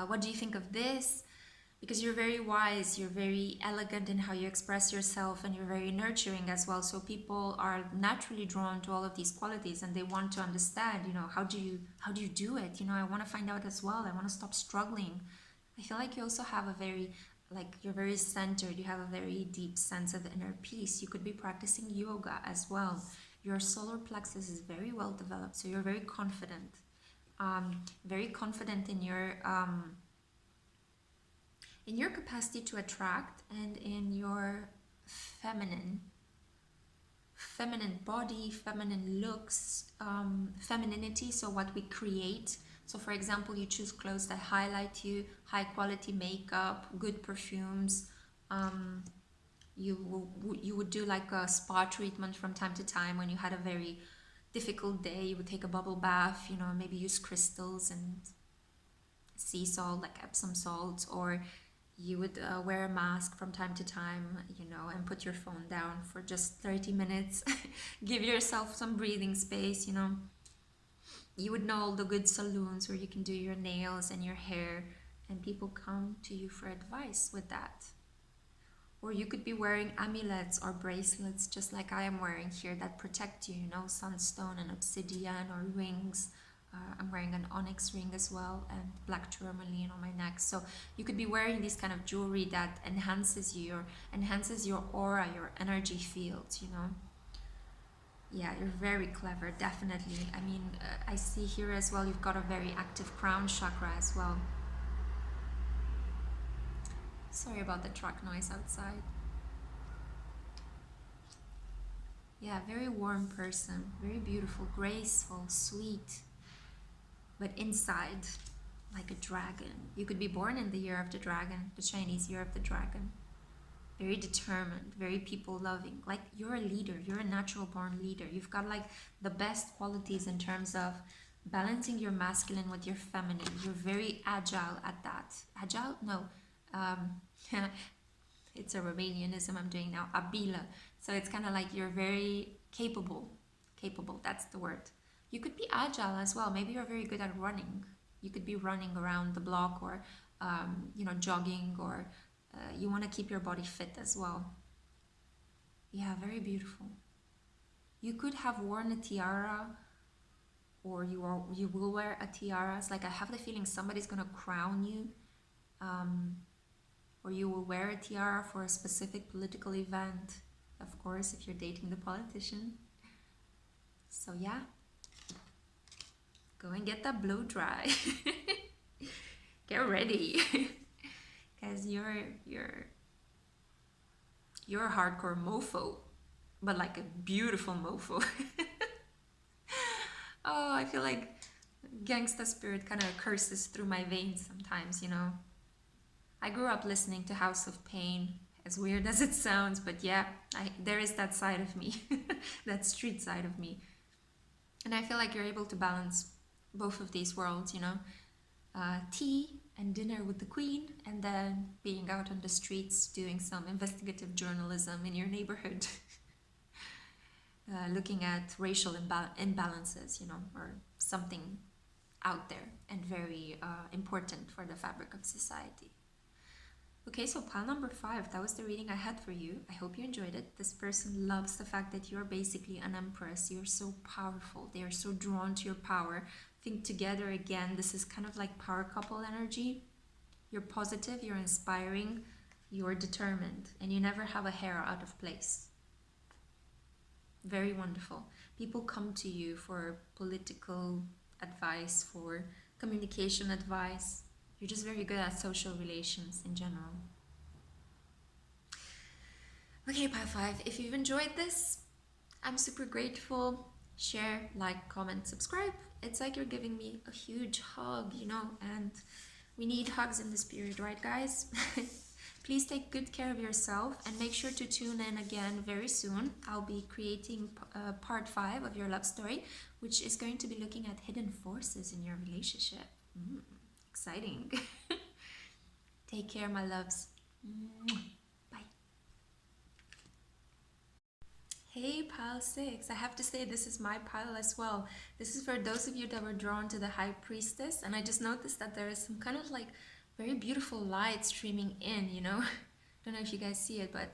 What do you think of this? Because you're very wise, you're very elegant in how you express yourself, and you're very nurturing as well. So people are naturally drawn to all of these qualities and they want to understand, you know, how do you do it? You know, I want to find out as well. I want to stop struggling. I feel like you also have a very, like, you're very centered. You have a very deep sense of inner peace. You could be practicing yoga as well. Your solar plexus is very well developed, so you're very confident. Very confident in your capacity to attract and in your feminine body, feminine looks, femininity, so what we create. So for example, you choose clothes that highlight you, high quality makeup, good perfumes. You would do like a spa treatment from time to time when you had a very difficult day. You would take a bubble bath, you know, maybe use crystals and sea salt, like Epsom salts, or you would wear a mask from time to time, you know, and put your phone down for just 30 minutes. Give yourself some breathing space, you know. You would know all the good salons where you can do your nails and your hair, and people come to you for advice with that. Or you could be wearing amulets or bracelets, just like I am wearing here, that protect you, you know, sunstone and obsidian or rings. I'm wearing an onyx ring as well and black tourmaline on my neck. So you could be wearing this kind of jewelry that enhances you or enhances your aura, your energy field, you know. Yeah, you're very clever, definitely. I mean, I see here as well, you've got a very active crown chakra as well. Sorry about the truck noise outside. Yeah, very warm person, very beautiful, graceful, sweet, but inside, like a dragon. You could be born in the year of the dragon, the Chinese year of the dragon. Very determined, very people-loving. Like, you're a leader, you're a natural-born leader. You've got like the best qualities in terms of balancing your masculine with your feminine. You're very agile at that. Agile? No. It's a Romanianism I'm doing now. Abilă. So it's kind of like you're very capable. Capable, that's the word. You could be agile as well. Maybe you're very good at running. You could be running around the block or, you know, jogging, or you want to keep your body fit as well. Yeah, very beautiful. You could have worn a tiara, or you will wear a tiara. It's like I have the feeling somebody's going to crown you, or you will wear a tiara for a specific political event, of course, if you're dating the politician. So yeah. Go and get that blow dry. Get ready. Because you're a hardcore mofo, but like a beautiful mofo. Oh, I feel like gangsta spirit kind of curses through my veins sometimes, you know. I grew up listening to House of Pain, as weird as it sounds, but yeah, there is that side of me, that street side of me. And I feel like you're able to balance both of these worlds, you know. Tea and dinner with the queen, and then being out on the streets doing some investigative journalism in your neighborhood, looking at racial imbalances, you know, or something out there and very important for the fabric of society. Okay, so pile number 5, that was the reading I had for you. I hope you enjoyed it. This person loves the fact that you're basically an empress. You're so powerful. They are so drawn to your power. Think together again. This is kind of like power couple energy. You're positive, you're inspiring, you're determined, and you never have a hair out of place. Very wonderful. People come to you for political advice, for communication advice. You're just very good at social relations in general. Okay, pile 5. If you've enjoyed this, I'm super grateful. Share, like, comment, subscribe. It's like you're giving me a huge hug, you know, and we need hugs in the spirit, right, guys? Please take good care of yourself and make sure to tune in again very soon. I'll be creating part 5 of your love story, which is going to be looking at hidden forces in your relationship. Exciting. Take care, my loves. Bye. Hey, pile 6. I have to say this is my pile as well. This is for those of you that were drawn to the High Priestess, and I just noticed that there is some kind of like very beautiful light streaming in, you know. Don't know if you guys see it, but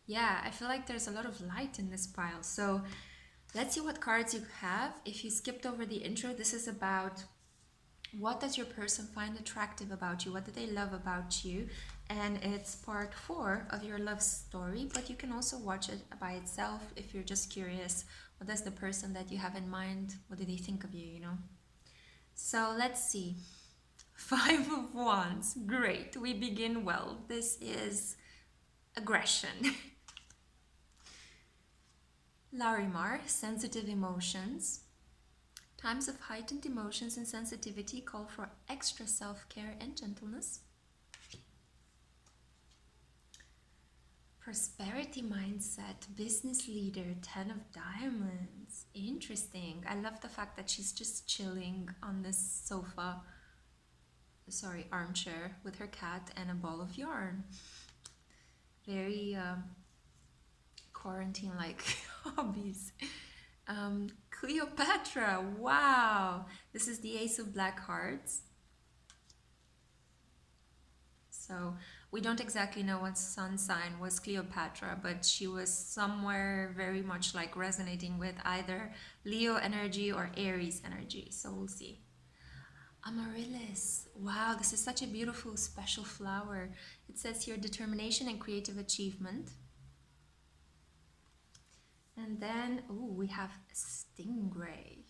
yeah, I feel like there's a lot of light in this pile. So let's see what cards you have. If you skipped over the intro, this is about what does your person find attractive about you? What do they love about you? And it's part 4 of your love story, but you can also watch it by itself if you're just curious. What does the person that you have in mind, what do they think of you, you know? So let's see. 5 of Wands. Great. We begin well. This is aggression. Larimar, sensitive emotions. Times of heightened emotions and sensitivity call for extra self-care and gentleness. Prosperity mindset, business leader, 10 of diamonds. Interesting. I love the fact that she's just chilling on this sofa, armchair with her cat and a ball of yarn. Very quarantine-like hobbies. Cleopatra, wow! This is the Ace of Black Hearts. So we don't exactly know what sun sign was Cleopatra, but she was somewhere very much like resonating with either Leo energy or Aries energy. So we'll see. Amaryllis, wow, this is such a beautiful, special flower. It says here determination and creative achievement. And then, oh, we have a stingray.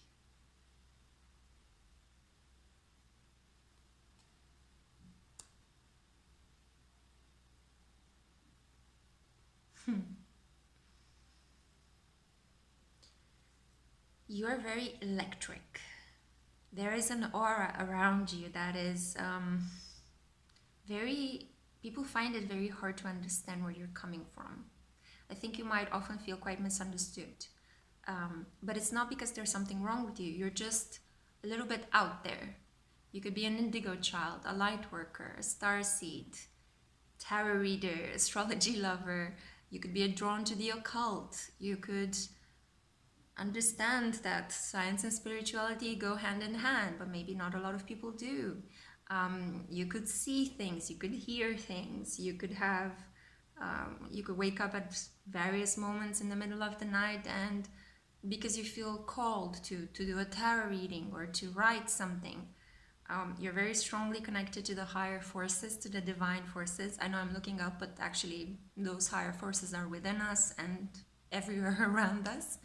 You are very electric. There is an aura around you that is people find it very hard to understand where you're coming from. I think you might often feel quite misunderstood. But it's not because there's something wrong with you. You're just a little bit out there. You could be an indigo child, a light worker, a starseed, tarot reader, astrology lover. You could be drawn to the occult. You could understand that science and spirituality go hand in hand, but maybe not a lot of people do. You could see things, you could hear things, you could have, you could wake up at various moments in the middle of the night and because you feel called to do a tarot reading or to write something. You're very strongly connected to the higher forces, to the divine forces. I know I'm looking up, but actually those higher forces are within us and everywhere around us.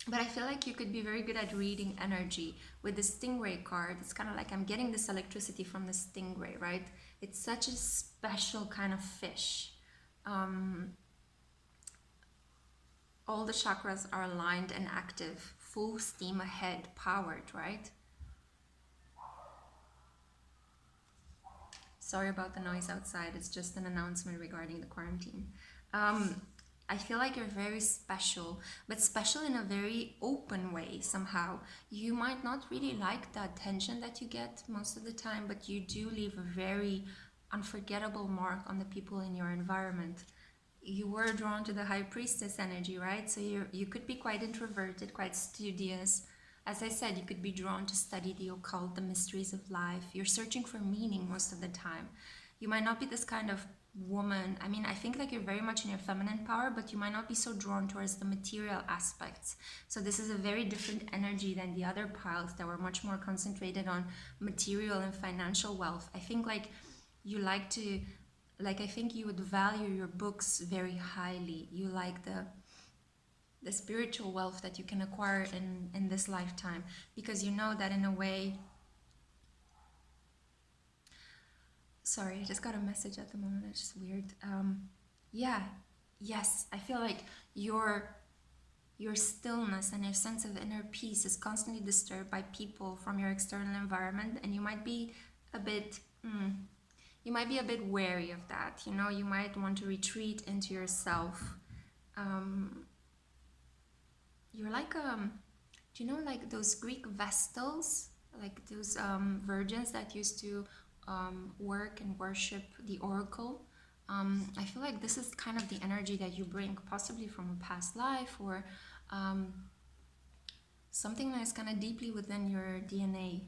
But I feel like you could be very good at reading energy. With the stingray card, it's kind of like I'm getting this electricity from the stingray, right? It's such a special kind of fish. All the chakras are aligned and active, full steam ahead, powered, right? Sorry about the noise outside. It's just an announcement regarding the quarantine. I feel like you're very special, but special in a very open way somehow. You might not really like the attention that you get most of the time, but you do leave a very unforgettable mark on the people in your environment. You were drawn to the high priestess energy, right? So you could be quite introverted, quite studious. As I said, you could be drawn to study the occult, the mysteries of life. You're searching for meaning most of the time. You might not be this kind of woman. I mean, I think like you're very much in your feminine power, but you might not be so drawn towards the material aspects. So this is a very different energy than the other piles that were much more concentrated on material and financial wealth. I think like you like to, like, I think you would value your books very highly. You like the spiritual wealth that you can acquire in this lifetime, because you know that in a way. Sorry, I just got a message at the moment. It's just weird. Yeah, yes, I feel like your stillness and your sense of inner peace is constantly disturbed by people from your external environment, and you might be a bit you might be a bit wary of that. You know, you might want to retreat into yourself. um, you're like do you know like those Greek Vestals, like those virgins that used to work and worship the oracle? I feel like this is kind of the energy that you bring, possibly from a past life, or um, something that is kind of deeply within your DNA.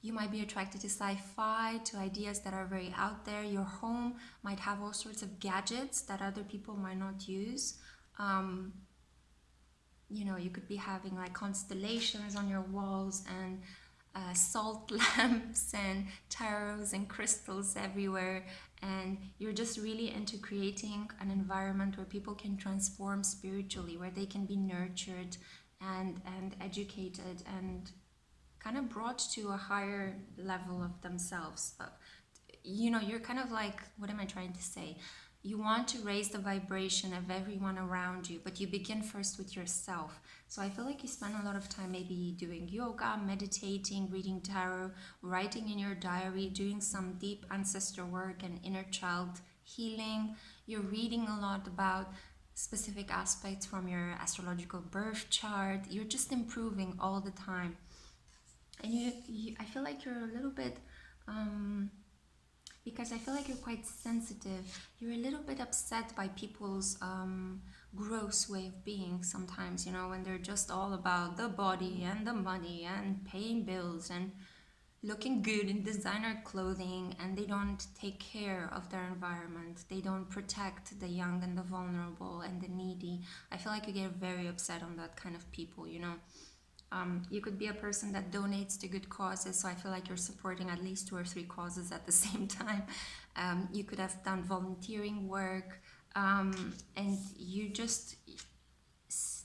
You might be attracted to sci-fi, to ideas that are very out there. Your home might have all sorts of gadgets that other people might not use. Um, you know, you could be having like constellations on your walls, and salt lamps and tarots and crystals everywhere, and you're just really into creating an environment where people can transform spiritually, where they can be nurtured and educated and kind of brought to a higher level of themselves. You know, you're kind of like, what am I trying to say? You want to raise the vibration of everyone around you, but you begin first with yourself. So I feel like you spend a lot of time maybe doing yoga, meditating, reading tarot, writing in your diary, doing some deep ancestor work and inner child healing. You're reading a lot about specific aspects from your astrological birth chart. You're just improving all the time. And I feel like you're a little bit because I feel like you're quite sensitive. You're a little bit upset by people's gross way of being sometimes, you know, when they're just all about the body and the money and paying bills and looking good in designer clothing, and they don't take care of their environment. They don't protect the young and the vulnerable and the needy. I feel like you get very upset on that kind of people, you know. You could be a person that donates to good causes, so I feel like you're supporting at least 2 or 3 causes at the same time. You could have done volunteering work, and you just,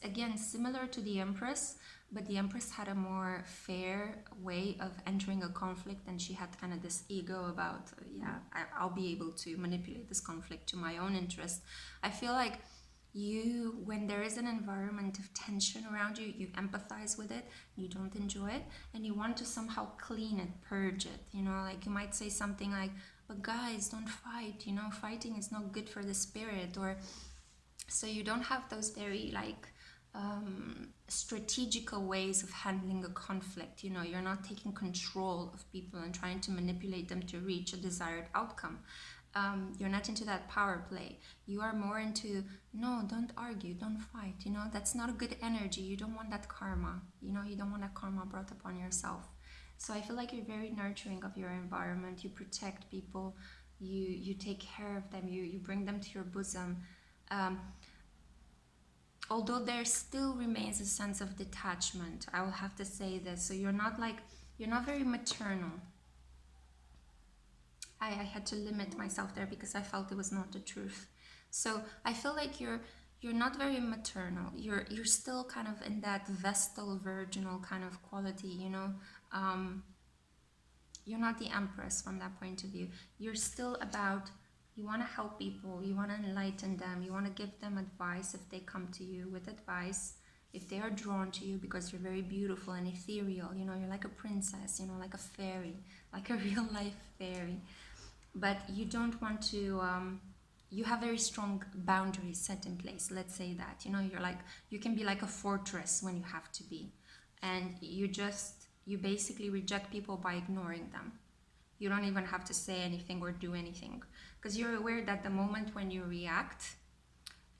again, similar to the Empress, but the Empress had a more fair way of entering a conflict, and she had kind of this ego about, yeah, I'll be able to manipulate this conflict to my own interest. I feel like you, when there is an environment of tension around you, you empathize with it, you don't enjoy it, and you want to somehow clean it, purge it. You know, like you might say something like, but guys, don't fight, you know, fighting is not good for the spirit. Or so you don't have those very like strategical ways of handling a conflict. You know, you're not taking control of people and trying to manipulate them to reach a desired outcome. You're not into that power play. You are more into, no, don't argue, don't fight. You know, that's not a good energy. You don't want that karma. You know, you don't want that karma brought upon yourself. So I feel like you're very nurturing of your environment. You protect people. You take care of them. You bring them to your bosom. Although there still remains a sense of detachment, I will have to say this. So you're not very maternal. I had to limit myself there because I felt it was not the truth. So I feel like you're not very maternal. You're still kind of in that vestal virginal kind of quality, you know. You're not the Empress from that point of view. You're still about, you want to help people, you want to enlighten them, you want to give them advice if they come to you with advice, if they are drawn to you because you're very beautiful and ethereal, you know, you're like a princess, you know, like a fairy, like a real life fairy. But you don't want to you have very strong boundaries set in place. Let's say that, you know, you can be like a fortress when you have to be. And you basically reject people by ignoring them. You don't even have to say anything or do anything, because you're aware that the moment when you react,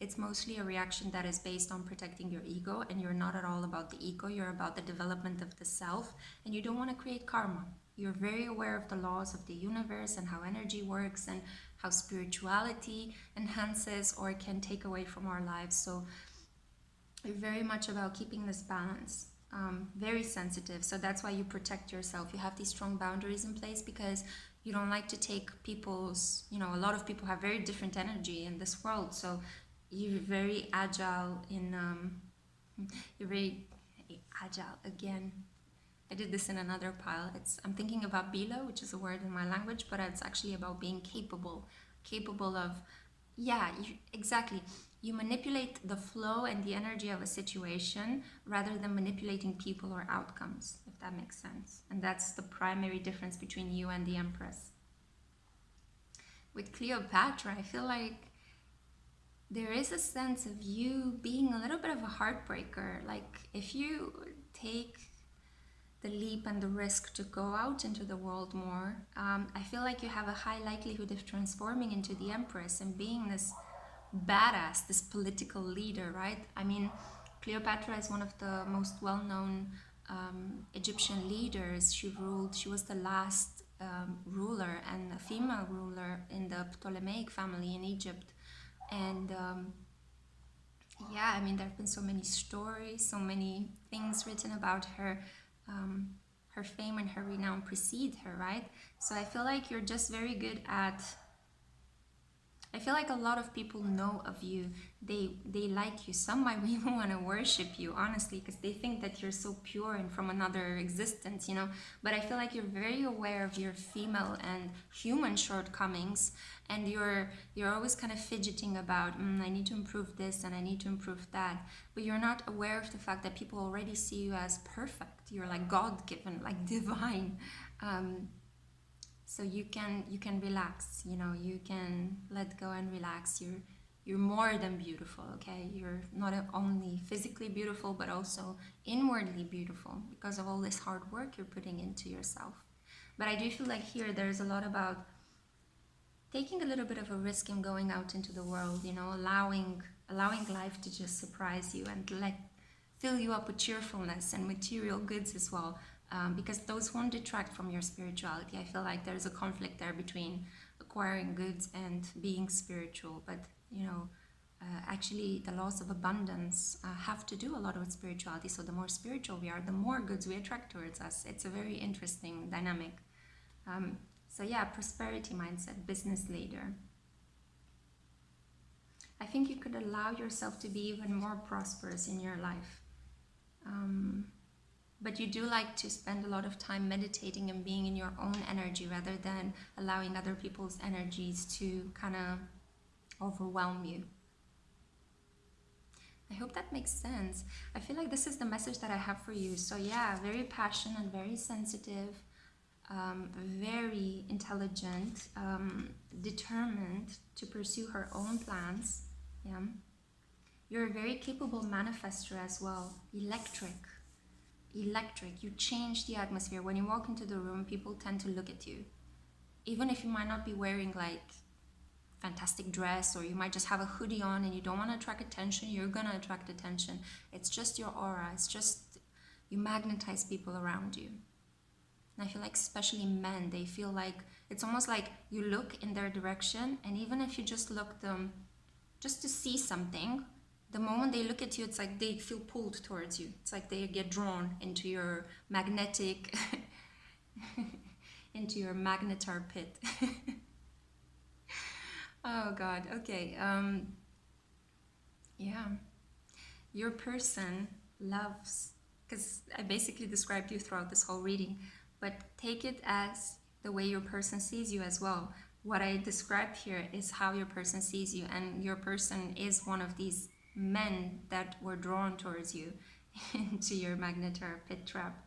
it's mostly a reaction that is based on protecting your ego, and you're not at all about the ego, you're about the development of the self, and you don't want to create karma. You're very aware of the laws of the universe and how energy works and how spirituality enhances or can take away from our lives. So you're very much about keeping this balance. Very sensitive. So that's why you protect yourself. You have these strong boundaries in place because you don't like to take people's, you know, a lot of people have very different energy in this world. So you're very agile in, you're very agile again. I did this in another pile. I'm thinking about Bila, which is a word in my language, but it's actually about being capable of, yeah, exactly. You manipulate the flow and the energy of a situation rather than manipulating people or outcomes, if that makes sense. And that's the primary difference between you and the Empress. With Cleopatra, I feel like there is a sense of you being a little bit of a heartbreaker. Like if you take the leap and the risk to go out into the world more, I feel like you have a high likelihood of transforming into the Empress and being this badass, this political leader, right? I mean, Cleopatra is one of the most well-known Egyptian leaders. She was the last ruler and a female ruler in the Ptolemaic family in Egypt. And yeah, I mean, there have been so many stories, so many things written about her. Her fame and her renown precede her, right? So I feel like you're just very good at, I feel like a lot of people know of you. They like you. Some might even want to worship you, honestly, because they think that you're so pure and from another existence, you know. But I feel like you're very aware of your female and human shortcomings, and you're always kind of fidgeting about, I need to improve this and I need to improve that. But you're not aware of the fact that people already see you as perfect. You're like God-given, like divine. So you can relax, you know, you can let go and relax. You're more than beautiful, okay? You're not only physically beautiful, but also inwardly beautiful because of all this hard work you're putting into yourself. But I do feel like here there's a lot about taking a little bit of a risk in going out into the world, you know, allowing life to just surprise you and fill you up with cheerfulness and material goods as well. Because those won't detract from your spirituality. I feel like there's a conflict there between acquiring goods and being spiritual. But, you know, actually the laws of abundance have to do a lot with spirituality. So the more spiritual we are, the more goods we attract towards us. It's a very interesting dynamic. So yeah, prosperity mindset, business leader. I think you could allow yourself to be even more prosperous in your life. But you do like to spend a lot of time meditating and being in your own energy rather than allowing other people's energies to kind of overwhelm you. I hope that makes sense. I feel like this is the message that I have for you. So yeah, very passionate, very sensitive, very intelligent, determined to pursue her own plans. Yeah. You're a very capable manifester as well. Electric. You change the atmosphere. When you walk into the room, people tend to look at you, even if you might not be wearing like fantastic dress, or you might just have a hoodie on and you don't want to attract attention. You're gonna attract attention. It's just your aura. It's just you magnetize people around you. And I feel like especially men, they feel like it's almost like you look in their direction, and even if you just look them just to see something, the moment they look at you, it's like they feel pulled towards you. It's like they get drawn into your magnetic, into your magnetar pit. Oh God, okay. Yeah. Your person loves, because I basically described you throughout this whole reading, but take it as the way your person sees you as well. What I described here is how your person sees you, and your person is one of these men that were drawn towards you into your magnetar pit trap.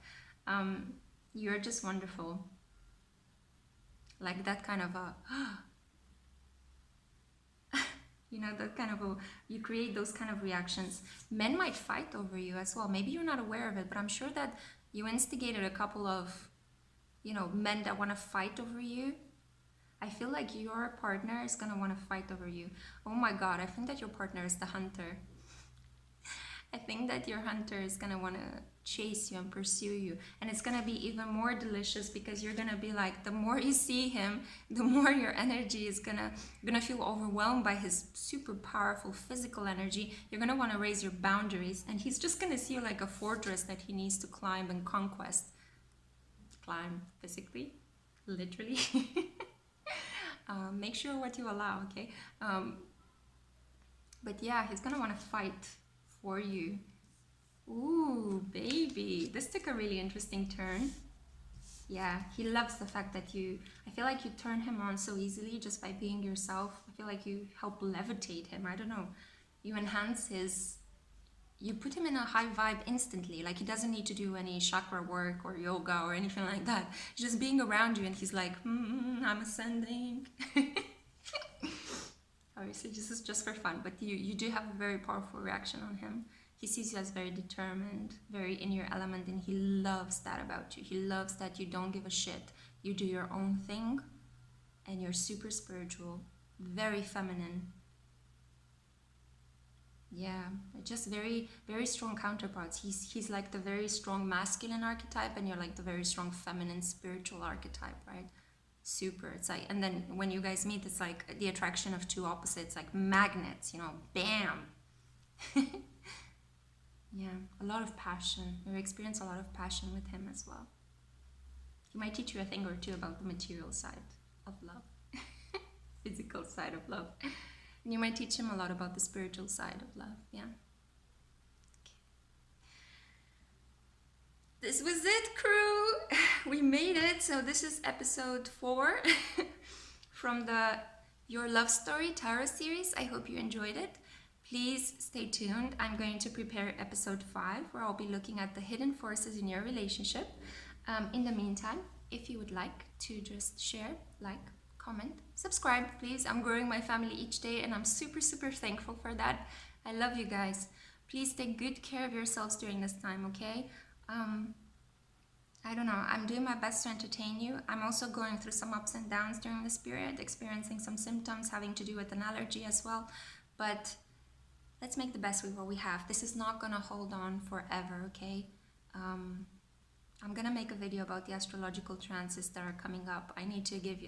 You're just wonderful. Like that kind of a You know, that kind of you create those kind of reactions. Men might fight over you as well. Maybe you're not aware of it, but I'm sure that you instigated a couple of, you know, men that want to fight over you. I feel like your partner is going to want to fight over you. Oh my God, I think that your partner is the hunter. I think that your hunter is going to want to chase you and pursue you. And it's going to be even more delicious because you're going to be like, the more you see him, the more your energy is going to feel overwhelmed by his super powerful physical energy. You're going to want to raise your boundaries. And he's just going to see you like a fortress that he needs to climb and conquest. Climb physically, literally. Make sure what you allow, okay? But yeah, he's going to want to fight for you. Ooh, baby, this took a really interesting turn. Yeah, he loves the fact that I feel like you turn him on so easily just by being yourself. I feel like you help levitate him. I don't know. You enhance you put him in a high vibe instantly. Like, he doesn't need to do any chakra work or yoga or anything like that. Just being around you and he's like, I'm ascending. Obviously, this is just for fun, but you do have a very powerful reaction on him. He sees you as very determined, very in your element, and he loves that about you. He loves that you don't give a shit. You do your own thing, and you're super spiritual, very feminine. Yeah, just very, very strong counterparts. He's like the very strong masculine archetype, and you're like the very strong feminine spiritual archetype, right? Super. It's like, and then when you guys meet, it's like the attraction of two opposites, like magnets, you know, bam. Yeah, a lot of passion. You experience a lot of passion with him as well. He might teach you a thing or two about the material side of love, physical side of love. And you might teach him a lot about the spiritual side of love. Yeah. Okay. This was it, crew. We made it. So this is episode 4 from the Your Love Story Tarot series. I hope you enjoyed it. Please stay tuned. I'm going to prepare episode 5 where I'll be looking at the hidden forces in your relationship. In the meantime, if you would like to just share, like, comment, subscribe, please. I'm growing my family each day and I'm super, super thankful for that. I love you guys. Please take good care of yourselves during this time, okay? I don't know, I'm doing my best to entertain you. I'm also going through some ups and downs during this period, experiencing some symptoms having to do with an allergy as well. But let's make the best with what we have. This is not gonna hold on forever, okay? I'm gonna make a video about the astrological transits that are coming up. I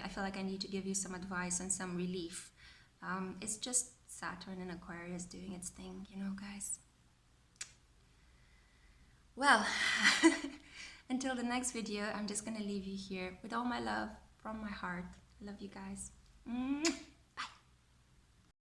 feel like I need to give you some advice and some relief. It's just Saturn in Aquarius doing its thing, you know, guys. Well, until the next video, I'm just gonna leave you here with all my love from my heart. I love you guys.